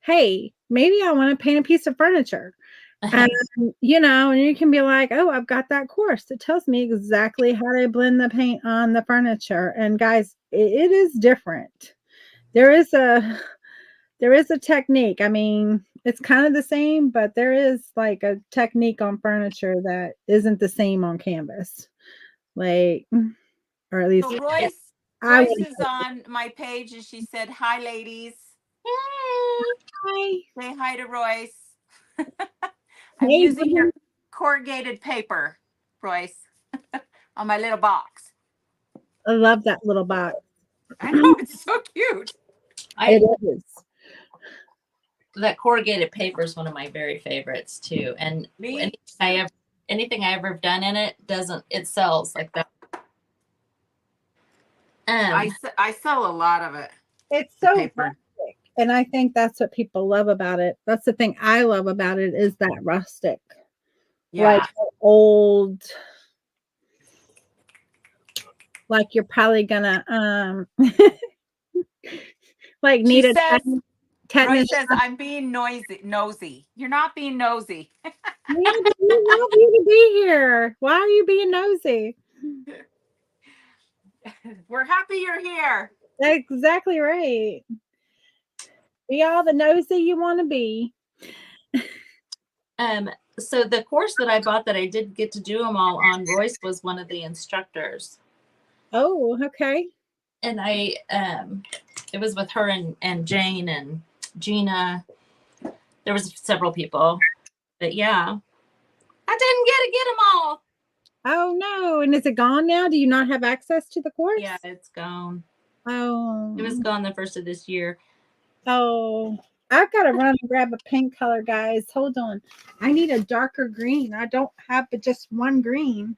hey, maybe I want to paint a piece of furniture. And and you can be like, oh, I've got that course. It tells me exactly how to blend the paint on the furniture. And guys, it is different. There is a technique. I mean, it's kind of the same, but there is like a technique on furniture that isn't the same on canvas. Like, or at least So I Royce would. is on my page and she said, "Hi, ladies." Hi. Say hi to Royce. I'm Hey, using your corrugated paper, Royce, on my little box. I love that little box. I know, it's so cute. It is. That corrugated paper is one of my very favorites too. And Me anything I ever have done in it it sells like that. I sell a lot of it. It's so Paper. rustic. And I think that's what people love about it. That's the thing I love about it, is that rustic. Yeah. Like old, like you're probably gonna like need She a says, tetanus. Royce says, "I'm being nosy." You're not being nosy. Yeah, but we love you to be here. Why are you being nosy? We're happy you're here. That's exactly right. Be all the nosy you want to be. So the course that I bought that I did get to do them all on, Royce was one of the instructors. Oh, okay. And it was with her and Jane and Gina. There was several people, but yeah, I didn't get them all. Oh no. And is it gone now? Do you not have access to the course? Yeah, it's gone. Oh. It was gone the first of this year. Oh, I've got to run and grab a paint color, guys. Hold on. I need a darker green. I don't have but just one green.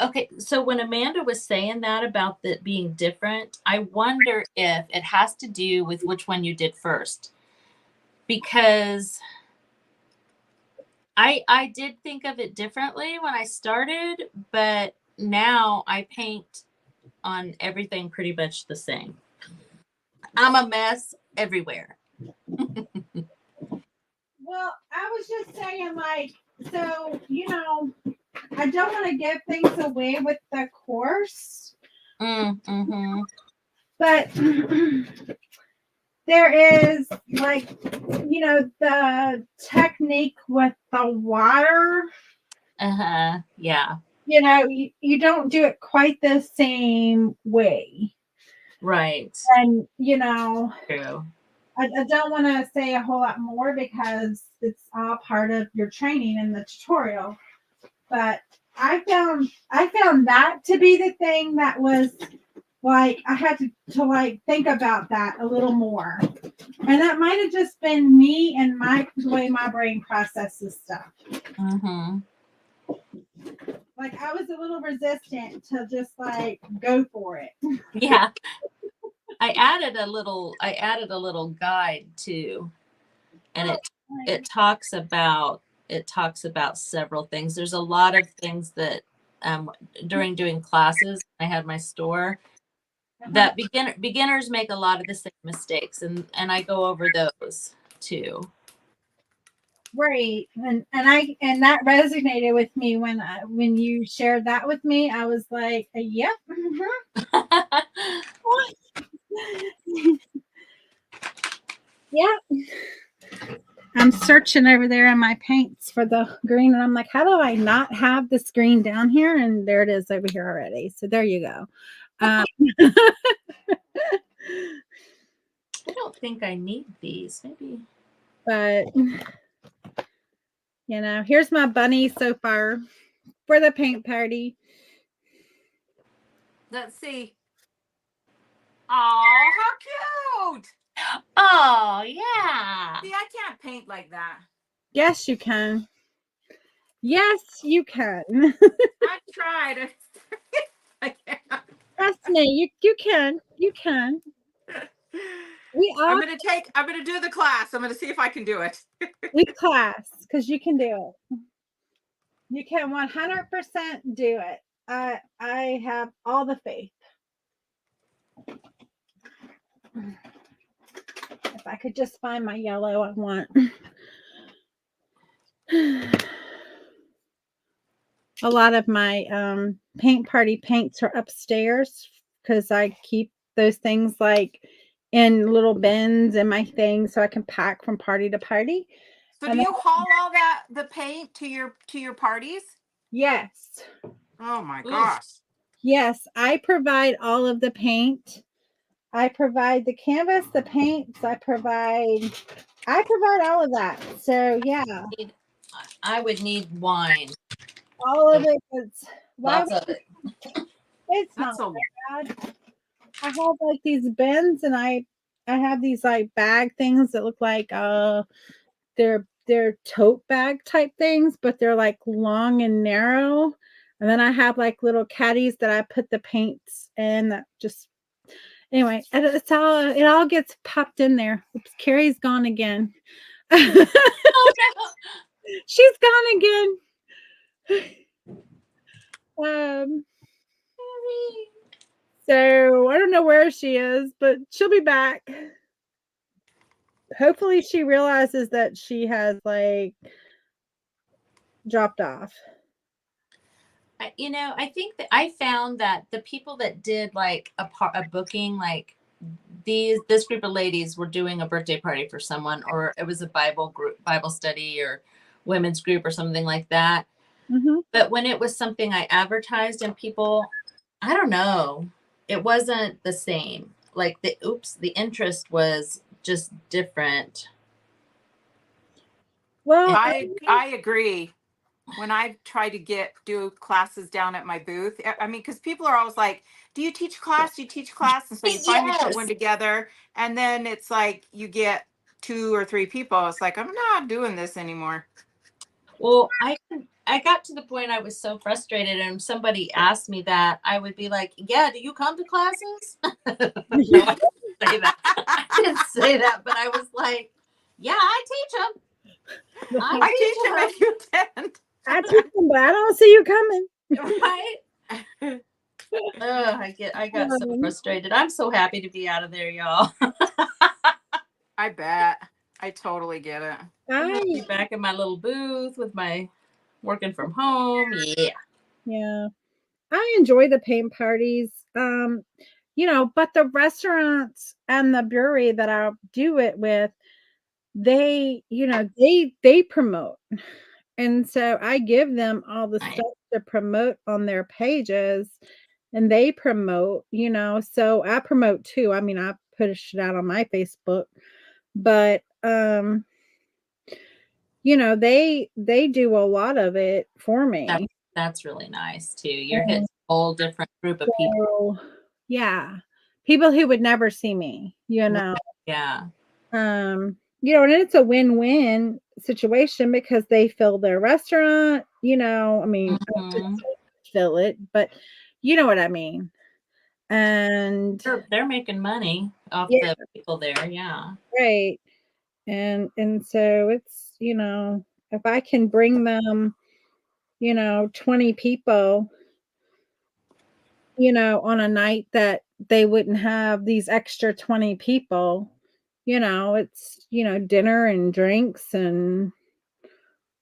Okay, so when Amanda was saying that about it being different, I wonder if it has to do with which one you did first. because I did think of it differently when I started, but now I paint on everything pretty much the same. I'm a mess everywhere. Well, I was just saying, like, so, I don't want to give things away with the course, Mm-hmm. but there is, like, the technique with the water. Uh-huh. Yeah. You don't do it quite the same way. Right. And, True. I don't want to say a whole lot more because it's all part of your training in the tutorial. But I found that to be the thing that was like I had to like think about that a little more. And that might have just been me and the way my brain processes stuff. Mm-hmm. Like I was a little resistant to just like go for it. Yeah. I added a little guide too. And it talks about several things. There's a lot of things that during doing classes, I had my store that beginners make a lot of the same mistakes, and I go over those too. Right, and that resonated with me when you shared that with me. I was like, "Yep, yeah." I'm searching over there in my paints for the green, and I'm like, "How do I not have this green down here?" And there it is over here already. So there you go. I don't think I need these. Maybe, but here's my bunny so far for the paint party. Let's see. Oh, how cute! oh yeah. See, I can't paint like that. Yes, you can. Yes, you can. I tried. I can't. Trust me, you can. You can. I'm gonna do the class. I'm gonna see if I can do it. We class because you can do it. You can 100% do it. I have all the faith. If I could just find my yellow, I want. A lot of my paint party paints are upstairs because I keep those things like in little bins in my thing so I can pack from party to party. So And do you haul all the paint to your parties? yes. Oh my gosh. Yes, I provide all of the paint. I provide the canvas, the paints, I provide all of that. So yeah. I would need wine. All of it is Lots of it. It's not bad. I have like these bins and I have these like bag things that look like they're tote bag type things, but they're like long and narrow. And then I have like little caddies that I put the paints in that just anyway, it all gets popped in there. Oops, Carrie's gone again. Oh, no. She's gone again. So I don't know where she is, but she'll be back. Hopefully she realizes that she has like dropped off. I think that I found that the people that did like a booking, like this group of ladies were doing a birthday party for someone, or it was a Bible study or women's group or something like that. Mm-hmm. But when it was something I advertised and people, I don't know, it wasn't the same. Like the interest was just different. Well, I agree. When I try to do classes down at my booth, I mean, because people are always like, do you teach class? Do you teach class? And so you finally put one together, and then it's like you get 2 or 3 people. It's like, I'm not doing this anymore. Well, I got to the point I was so frustrated, and somebody asked me that, I would be like, yeah, do you come to classes? No, I didn't say that. I didn't say that, but I was like, Yeah, I teach them. I teach them if you didn't. I teach them, but I don't see you coming. Right? I got so frustrated. I'm so happy to be out of there, y'all. I bet. I totally get it. I'm gonna be back in my little booth with my working from home. Yeah. I enjoy the paint parties. But the restaurants and the brewery that I do it with, they, they promote. And so I give them all the Nice. stuff to promote on their pages and they promote, so I promote too. I mean, I push it out on my Facebook, but they do a lot of it for me. That's really nice too. You're hitting a whole different group of people. So, yeah. People who would never see me, Yeah. and it's a win-win situation because they fill their restaurant, I mean, I shouldn't say fill it, but you know what I mean. And They're making money off yeah, the people there. Yeah. right. And so it's, if I can bring them, 20 people, on a night that they wouldn't have these extra 20 people, it's, dinner and drinks and all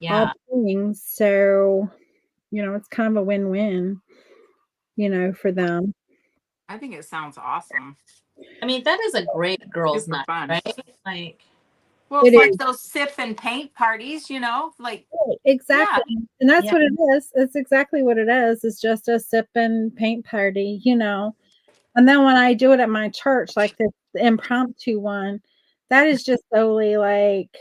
Yeah. things. So, it's kind of a win-win, for them. I think it sounds awesome. I mean, that is a great girls' Super night, fun. right? Like, well, it's like those sip and paint parties, like exactly. yeah. And that's what it is. It's exactly what it is. It's just a sip and paint party, And then when I do it at my church, like the impromptu one, that is just solely like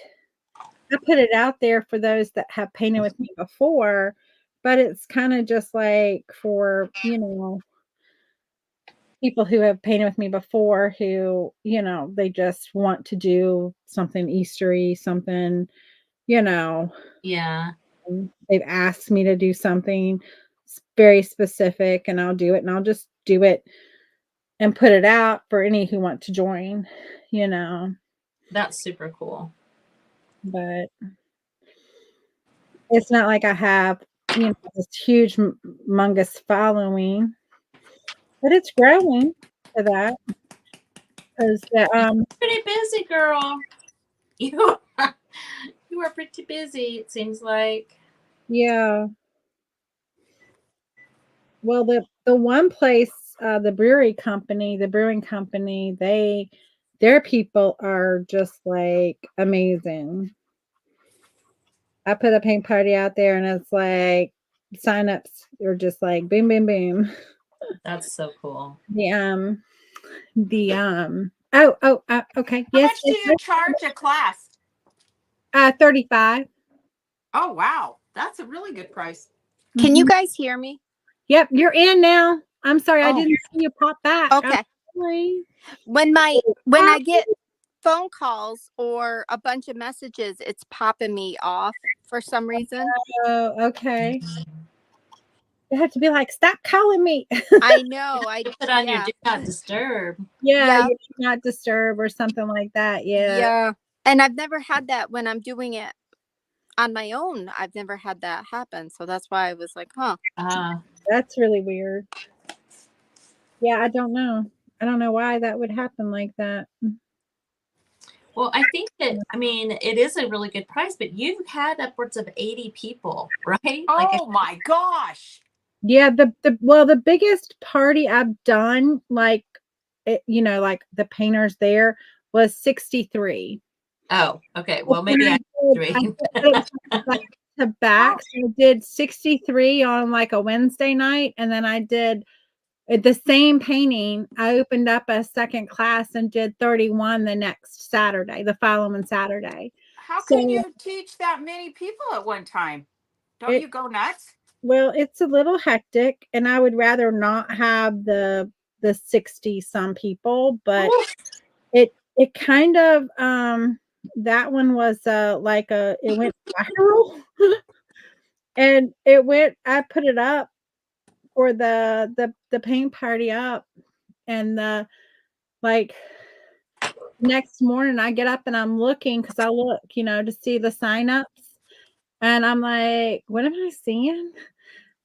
I put it out there for those that have painted with me before, but it's kind of just like for, people who have painted with me before who, they just want to do something Eastery, something, yeah. they've asked me to do something very specific and I'll do it and I'll just do it and put it out for any who want to join, That's super cool. But it's not like I have, this huge, humongous following, but it's growing to that because Pretty busy, girl. You you are pretty busy, it seems like. yeah. Well, the one place, the brewing company, their people are just like amazing. I put a paint party out there and it's like signups are just like boom, boom, boom. That's so cool. Okay. Okay. How Yes. much do you charge a class? 35. Oh wow, that's a really good price. Can you guys hear me? Yep, you're in now. I'm sorry, I Oh. didn't see you pop back. Okay. When I get phone calls or a bunch of messages, it's popping me off for some reason. Oh, okay. You have to be like, stop calling me. I know. I put on your do not disturb. Yeah, Yep. you do not disturb or something like that. Yeah. Yeah. And I've never had that when I'm doing it on my own. I've never had that happen. So that's why I was like, huh. That's really weird. Yeah, I don't know. I don't know why that would happen like that. Well, I think that, I mean, it is a really good price, but you've had upwards of 80 people, right? Oh my gosh. Yeah, the biggest party I've done, like like the painters there was 63. Oh, okay. Well, maybe I did to back. So I did 63 on like a Wednesday night, and then I did the same painting. I opened up a second class and did 31 the following Saturday. How can you teach that many people at one time? Don't you go nuts? Well, it's a little hectic, and I would rather not have the 60 some people, but it kind of that one was it went viral. And I put it up for the paint party up, and like next morning I get up and I'm looking because I look, to see the signups. And I'm like, what am I seeing?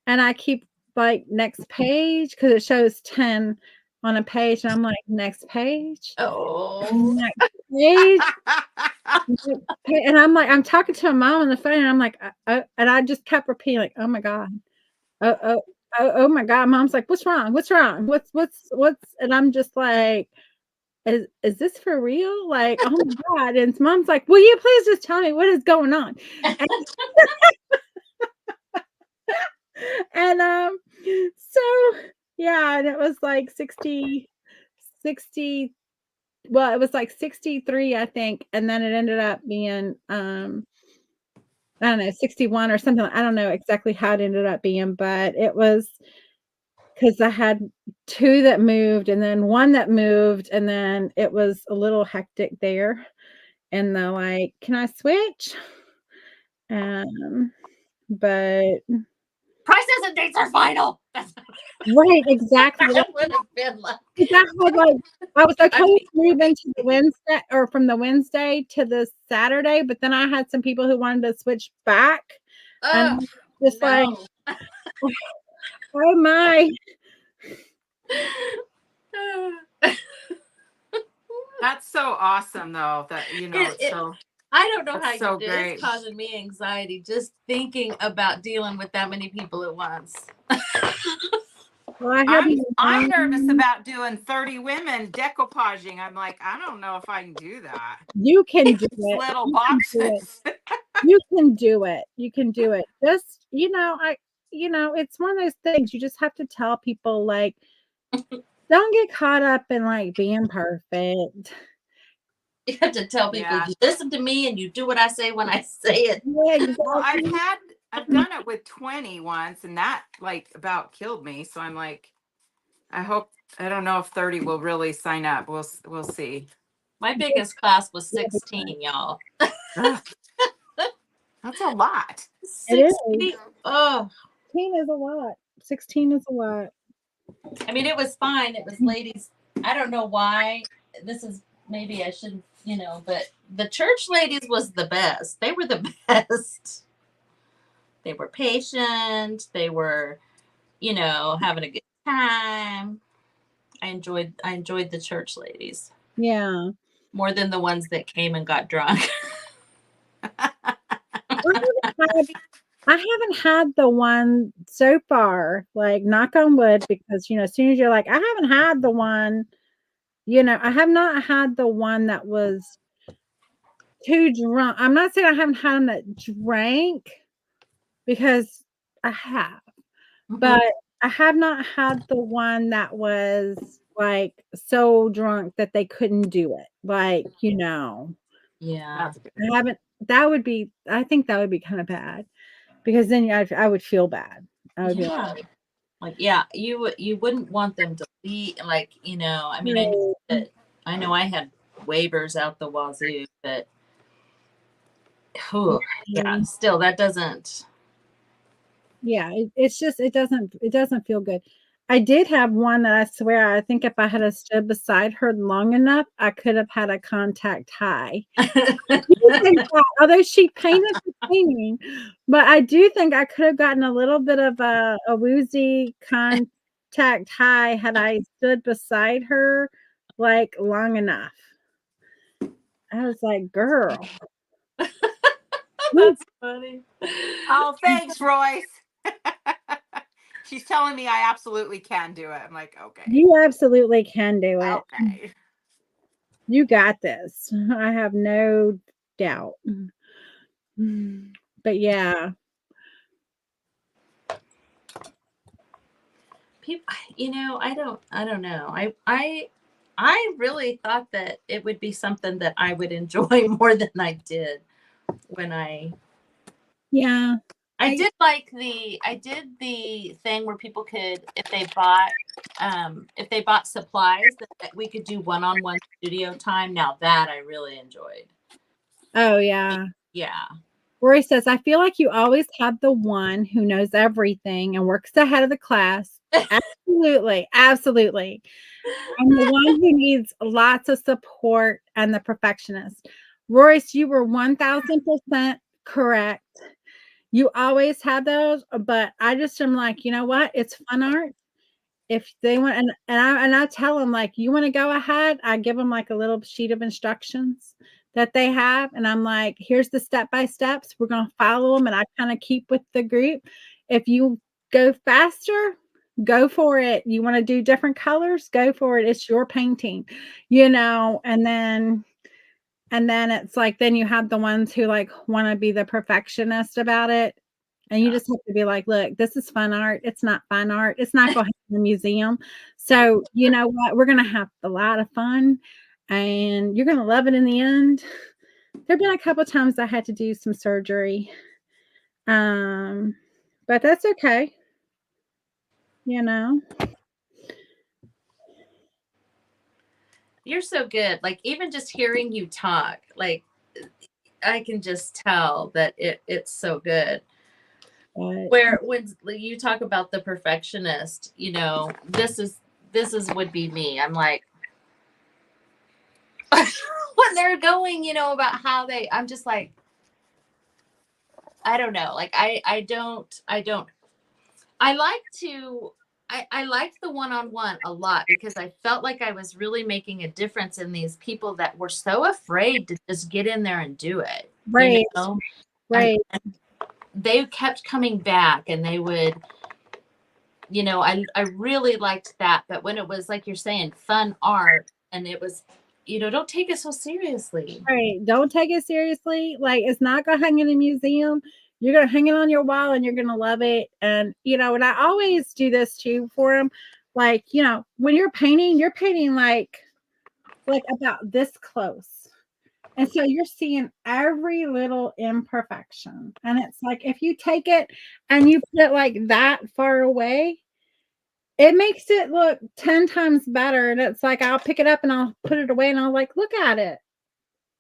And I keep like next page because it shows 10 on a page. And I'm like, next page, Oh. next page. And I'm like, I'm talking to a mom on the phone and I'm like, and I just kept repeating, like, oh my God. Oh my God. Mom's like, what's wrong? What's wrong? What's, and I'm just like, is this for real? Like, oh my God. And mom's like, will you please just tell me what is going on? And, and so yeah, and it was like 60. Well, it was like 63, I think. And then it ended up being I don't know, 61 or something. I don't know exactly how it ended up being, but it was because I had 2 that moved and then 1 that moved, and then it was a little hectic there. And they're like, "Can I switch?" But Prices and dates are final. That's right, exactly. that would have been like. 'Cause I was okay I mean, to move into the Wednesday or from the Wednesday to the Saturday, but then I had some people who wanted to switch back, oh and just like, no. "Oh my." That's so awesome, though. That so I don't know how that's you so do it. great. It's causing me anxiety just thinking about dealing with that many people at once. Well, I have I'm nervous about doing 30 women decoupaging. I'm like, I don't know if I can do that. You can do These it. little You can do it. boxes. You can do it. You can do it. Just, it's one of those things you just have to tell people, like, don't get caught up in like being perfect. You have to tell people, Yeah. you listen to me and you do what I say when I say it. Yeah, Well, exactly. I've done it with 20 once, and that like about killed me. So I'm like, I don't know if 30 will really sign up. We'll see. My biggest class was 16, y'all. Ugh, that's a lot. It is. 16. Oh, 16 is a lot. 16 is a lot. I mean, it was fine. It was ladies. I don't know why. This is maybe I shouldn't, but the church ladies was the best. They were the best. They were patient. They were, having a good time. I enjoyed the church ladies Yeah. more than the ones that came and got drunk. I haven't had the one so far, like, knock on wood, because, as soon as you're like, I haven't had the one, I have not had the one that was too drunk. I'm not saying I haven't had them that drank, because I have, but I have not had the one that was, like, so drunk that they couldn't do it. Like, Yeah. That's good. I haven't I think that would be kinda bad, because then I would feel bad. I would be Yeah. Like, yeah, you wouldn't want them to leave. Like, I mean, like, I know I had waivers out the wazoo, but yeah, still that doesn't. yeah, it's just it doesn't feel good. I did have one that I swear I think if I had a stood beside her long enough, I could have had a contact high. I do think that, although she painted the painting, but I do think I could have gotten a little bit of a woozy contact high had I stood beside her, like, long enough. I was like, "Girl." That's funny. Oh, thanks, Royce. She's telling me I absolutely can do it. I'm like, okay. You absolutely can do it. Okay. You got this. I have no doubt. But yeah. People, I don't know. I really thought that it would be something that I would enjoy more than I did when Yeah. I did the thing where people could, if they bought supplies, that we could do one-on-one studio time. Now that I really enjoyed. Oh, yeah. Yeah. Rory says, I feel like you always have the one who knows everything and works ahead of the class. Absolutely. Absolutely. I'm the one who needs lots of support and the perfectionist. Royce, you were 1000% correct. You always have those, but I just am like, you know what? It's fun art. If they want, and I tell them like, you want to go ahead, I give them like a little sheet of instructions that they have, and I'm like, here's the step by steps. We're gonna follow them, and I kind of keep with the group. If you go faster, go for it. You want to do different colors, go for it. It's your painting, and then it's like, then you have the ones who like want to be the perfectionist about it. And you just have to be like, look, this is fun art. It's not fun art. It's not going to in the museum. So, you know what? We're going to have a lot of fun and you're going to love it in the end. There have been a couple times I had to do some surgery. But that's okay. You know, You're so good. Like even just hearing you talk, like I can just tell that it's so good. but Where when you talk about the perfectionist, this is would be me. I'm like when they're going, about how I'm just like, I don't know. Like I liked the one-on-one a lot because I felt like I was really making a difference in these people that were so afraid to just get in there and do it. right, And right. they kept coming back and they would, I really liked that. But when it was like you're saying, fun art, and it was, don't take it so seriously. Right. Don't take it seriously. Like it's not gonna hang in a museum. You're gonna hang it on your wall and you're gonna love it. And and I always do this too for them. Like, when you're painting like about this close. And so you're seeing every little imperfection. And it's like if you take it and you put it like that far away, it makes it look 10 times better. And it's like I'll pick it up and I'll put it away and I'll like, look at it.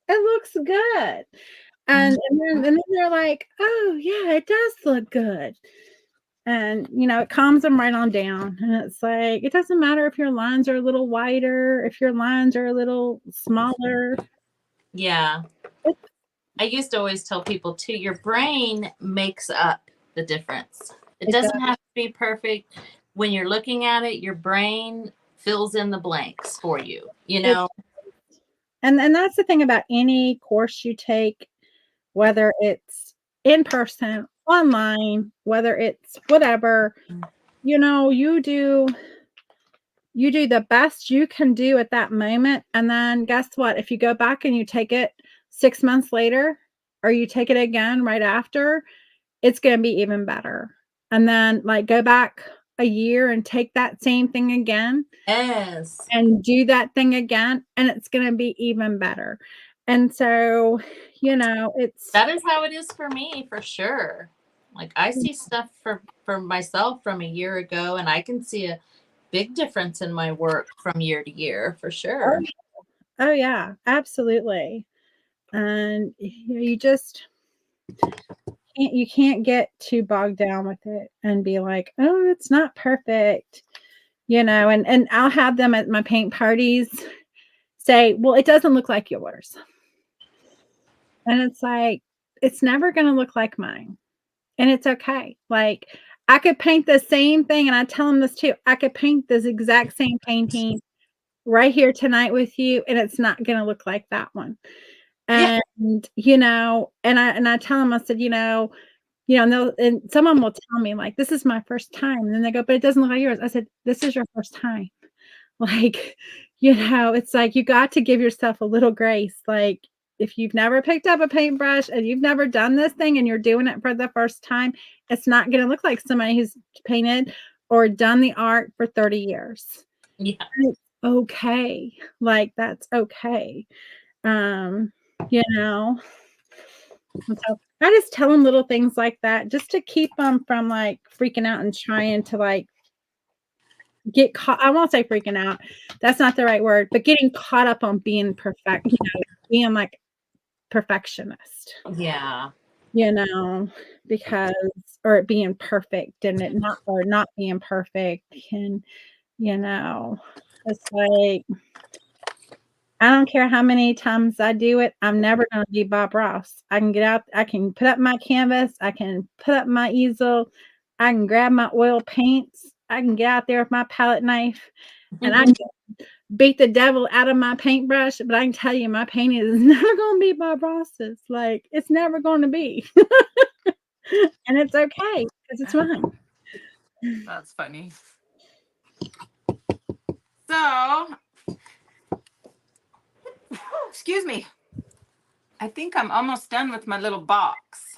It looks good. And then they're like, "Oh, yeah, it does look good." And, it calms them right on down. And it's like, it doesn't matter if your lines are a little wider, if your lines are a little smaller. Yeah. I used to always tell people too, your brain makes up the difference. It doesn't have to be perfect. When you're looking at it, your brain fills in the blanks for you, And that's the thing about any course you take, whether it's in person, online, whether it's whatever, you do the best you can do at that moment. And then guess what? If you go back and you take it 6 months later, or you take it again right after, it's going to be even better. And then like go back a year and take that same thing again. Yes. And do that thing again, and it's going to be even better. And so, that is how it is for me, for sure. Like I see stuff for myself from a year ago, and I can see a big difference in my work from year to year, for sure. Oh yeah, absolutely. And you just can't get too bogged down with it and be like, oh, it's not perfect, and I'll have them at my paint parties say, well, it doesn't look like yours. And it's like, it's never going to look like mine. And it's okay. Like I could paint the same thing. And I tell them this too. I could paint this exact same painting right here tonight with you. And it's not going to look like that one. And, and I tell them, I said, and some of them will tell me like, this is my first time. And then they go, but it doesn't look like yours. I said, this is your first time. Like, it's like, you got to give yourself a little grace. Like, if you've never picked up a paintbrush and you've never done this thing and you're doing it for the first time, it's not going to look like somebody who's painted or done the art for 30 years. Yeah. It's okay. Like, that's okay. So I just tell them little things like that just to keep them from like freaking out and trying to like get caught. I won't say freaking out. That's not the right word, but getting caught up on being perfect, being like perfectionist. Yeah. because or it being perfect and it not or not being perfect and it's like I don't care how many times I do it, I'm never gonna be Bob Ross. I can get out, I can put up my canvas, I can put up my easel, I can grab my oil paints, I can get out there with my palette knife, and I can beat the devil out of my paintbrush, but I can tell you my painting is never gonna be Bob Ross's. Like, it's never gonna be. And it's okay, because it's mine. That's funny. So, excuse me. I think I'm almost done with my little box.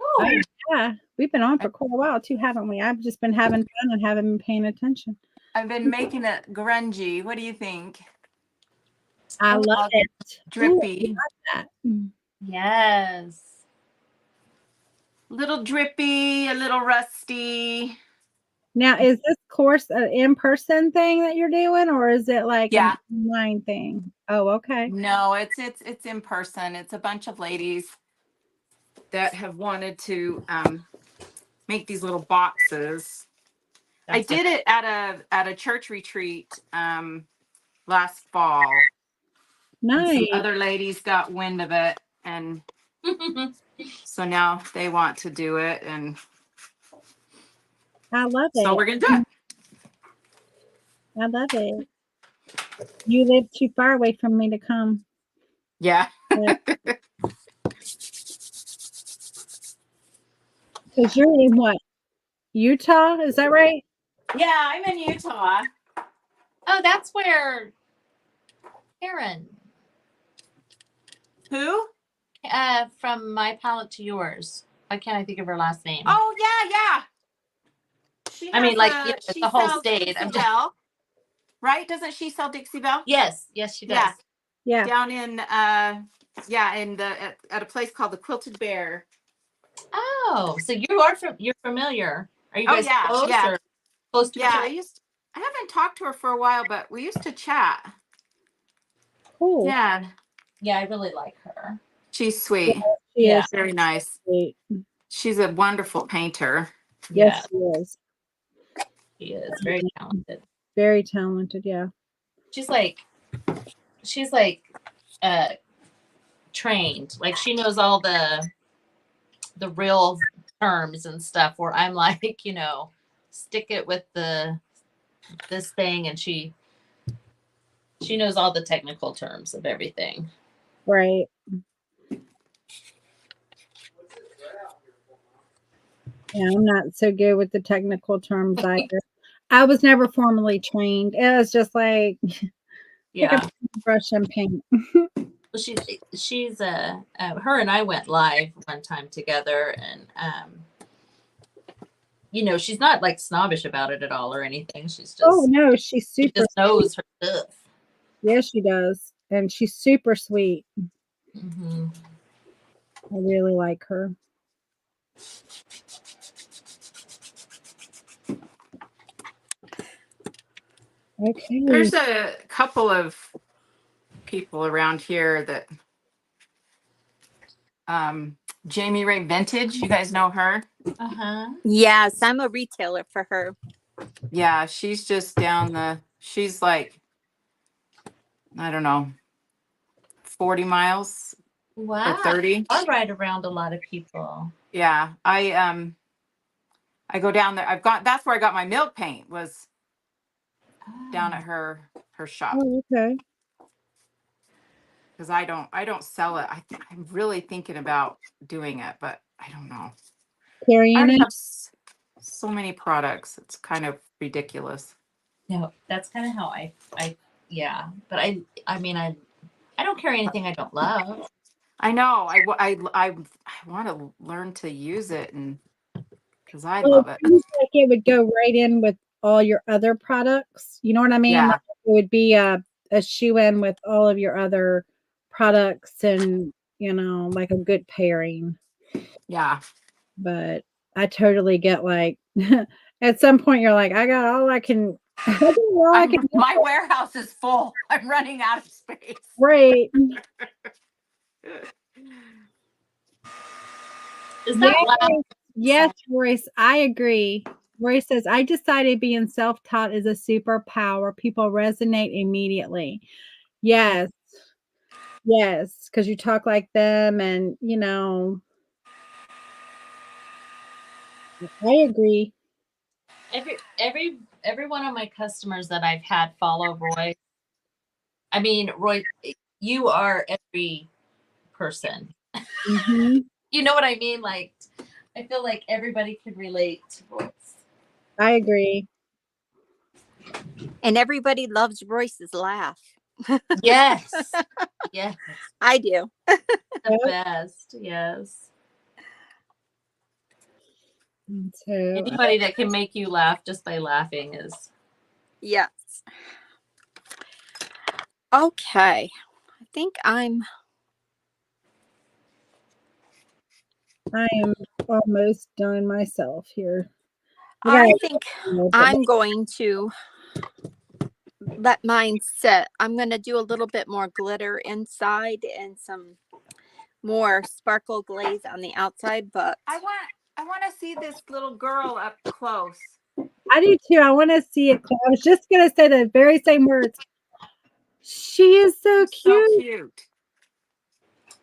Oh, yeah. We've been on for quite a while too, haven't we? I've just been having fun and haven't been paying attention. I've been making it grungy. What do you think? I love it. Drippy. Ooh, I love that. Yes. Little drippy, a little rusty. Now, is this course an in-person thing that you're doing, or is it like an Yeah. online thing? Oh, okay. No, it's in person. It's a bunch of ladies that have wanted to make these little boxes. I did it at a church retreat last fall. And some Nice. other ladies got wind of it, and so now they want to do it, and I love so it. we're gonna do it. I love it. You live too far away from me to come. Yeah. Because you're in what? Utah? Is that right? Yeah, I'm in Utah. Oh, that's where Karen, Who? from My Palette to Yours. Why can't I think of her last name? Oh, yeah. She I mean, has like, she the whole sells state. Dixie I'm just, Belle, right? Doesn't she sell Dixie Belle? yes, she does. Yeah. Down in in at a place called the Quilted Bear. Oh, so you're familiar. Are you Oh, guys yeah, close yeah. or close to each Yeah, other? I haven't talked to her for a while, but we used to chat. Cool. Yeah. Yeah, I really like her. She's sweet. She Yeah. is Very nice. sweet. She's a wonderful painter. Yes, she is. She is very talented. Very talented, yeah. She's like trained. Like, she knows all the real terms and stuff, where I'm like, stick it with this thing, and she knows all the technical terms of everything. Right. Yeah, I'm not so good with the technical terms either. I was never formally trained. It was just like pick up a brush and paint. Well, she's her and I went live one time together, and she's not like snobbish about it at all or anything. She's just, Oh no, she's she super just knows sweet. her stuff. Yes, she does. And she's super sweet. Mm-hmm. I really like her. Okay. There's a couple of people around here that Jamie Ray Vintage, you guys know her? Uh-huh. Yes, I'm a retailer for her. Yeah, she's just she's like, I don't know, 40 miles Wow. or 30. I ride around a lot of people. Yeah, I go down there. That's where I got my milk paint, was down at her shop. Oh, okay. Because I don't sell it. I'm really thinking about doing it, but I don't know. I Carrying already it. have so many products. It's kind of ridiculous. No, that's kind of how yeah. But I mean, I don't carry anything I don't love. I know. I want to learn to use it, and because I Well, love it it. seems like it would go right in with all your other products. You know what I mean? Yeah. Like it would be a shoe in with all of your other products and, like a good pairing. Yeah. But I totally get like at some point you're like, I got all I can My warehouse is full. I'm running out of space. Right. Is that loud? Yes, Royce, I agree. Royce says, I decided being self-taught is a superpower. People resonate immediately. Yes. Yes, because you talk like them and, I agree. Every one of my customers that I've had follow Roy. I mean, Roy, you are every person. Mhm. You know what I mean? Like, I feel like everybody could relate to Royce. I agree. And everybody loves Royce's laugh. Yes. Yes. I do. The Yep. best. Yes. So, Anybody that can make you laugh just by laughing is. Yes. Okay. I think I am almost done myself here. I think I'm going to let mine sit. I'm going to do a little bit more glitter inside and some more sparkle glaze on the outside, but I want to see this little girl up close. I do too. I want to see it. I was just going to say the very same words. She is so She's so cute. cute.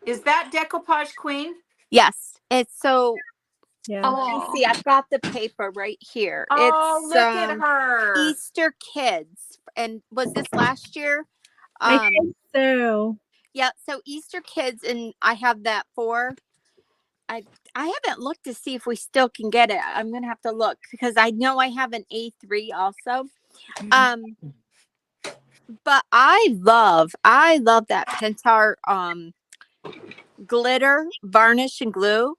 Is that decoupage queen? yes, it's so Yeah. you see, I've got the paper right here. Oh, It's look at her. Easter Kids. And was this last year? I think so. Yeah, so Easter Kids, and I have that for. I haven't looked to see if we still can get it. I'm gonna have to look because I know I have an A3 also. But I love that Pentar glitter varnish and glue.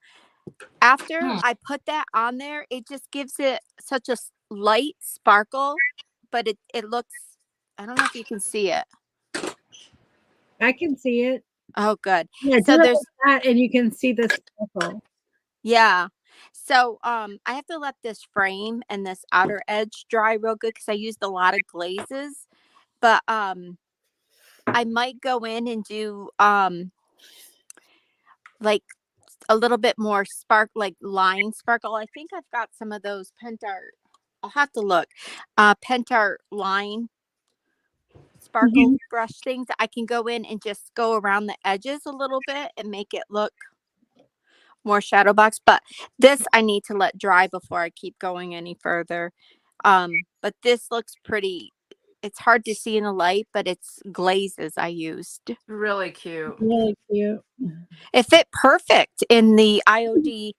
After I put that on there, it just gives it such a light sparkle, but it looks, I don't know if you can see it. I can see it. Oh, good. Yeah, So do it there's like that and you can see the sparkle. yeah. So I have to let this frame and this outer edge dry real good because I used a lot of glazes. But I might go in and do like a little bit more like line sparkle. I think I've got some of those Pentar. I'll have to look. Pentar line sparkle brush things. I can go in and just go around the edges a little bit and make it look more shadow box. But this I need to let dry before I keep going any further. But this looks pretty. It's hard to see in the light, but it's glazes I used. Really cute. Really cute. It fit perfect in the IOD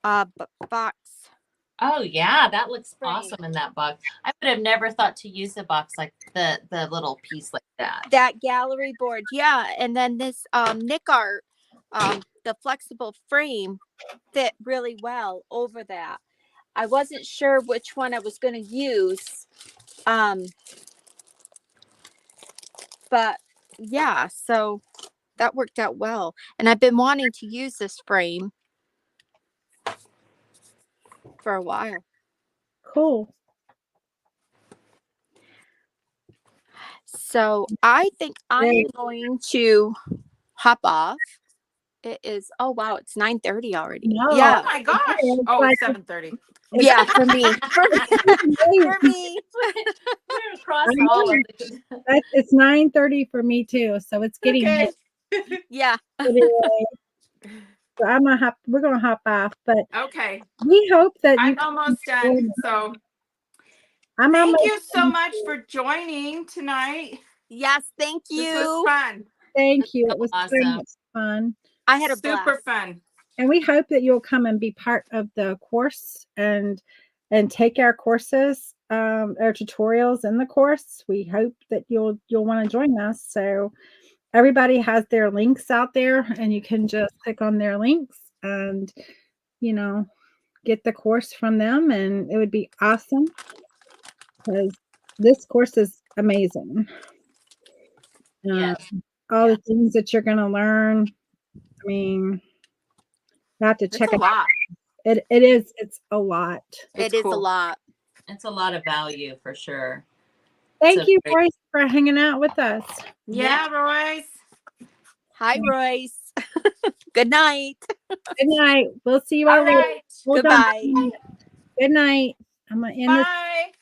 box. Oh yeah, that looks Frame. awesome in that box. I would have never thought to use a box like the little piece like that. That gallery board, yeah. And then this Nick Art, the flexible frame fit really well over that. I wasn't sure which one I was going to use. But yeah, so that worked out well. And I've been wanting to use this frame for a while. Cool. So I think I'm going to hop off. It is, oh wow, it's 9:30 already. No, Yeah. Oh my gosh. it's Oh, like- it's 7:30. Yeah, for me. For me. We're across all of it. It's 9:30 for me too, so it's getting Okay. late Yeah. anyway. So we're gonna hop off, but Okay. we hope that you I'm almost done. So I'm thank almost you so done much too. for joining tonight. Yes, thank This was you. fun. Thank you. So It was so awesome. much fun. I had a Super blast. fun. And we hope that you'll come and be part of the course and take our courses, our tutorials in the course. We hope that you'll want to join us. So everybody has their links out there and you can just click on their links and get the course from them, and it would be awesome because this course is amazing. Yes. All the things that you're going to learn. I mean, you have to It's check a it lot. out. It's a lot. It's It is cool. a lot. It's a lot of value for sure. Thank So you, great. Royce, for hanging out with us. Yeah, Royce. Hi, Royce. Good night. Good night. We'll see you all All later. right. Hold on. Goodbye. Good night. I'm gonna end this. Bye.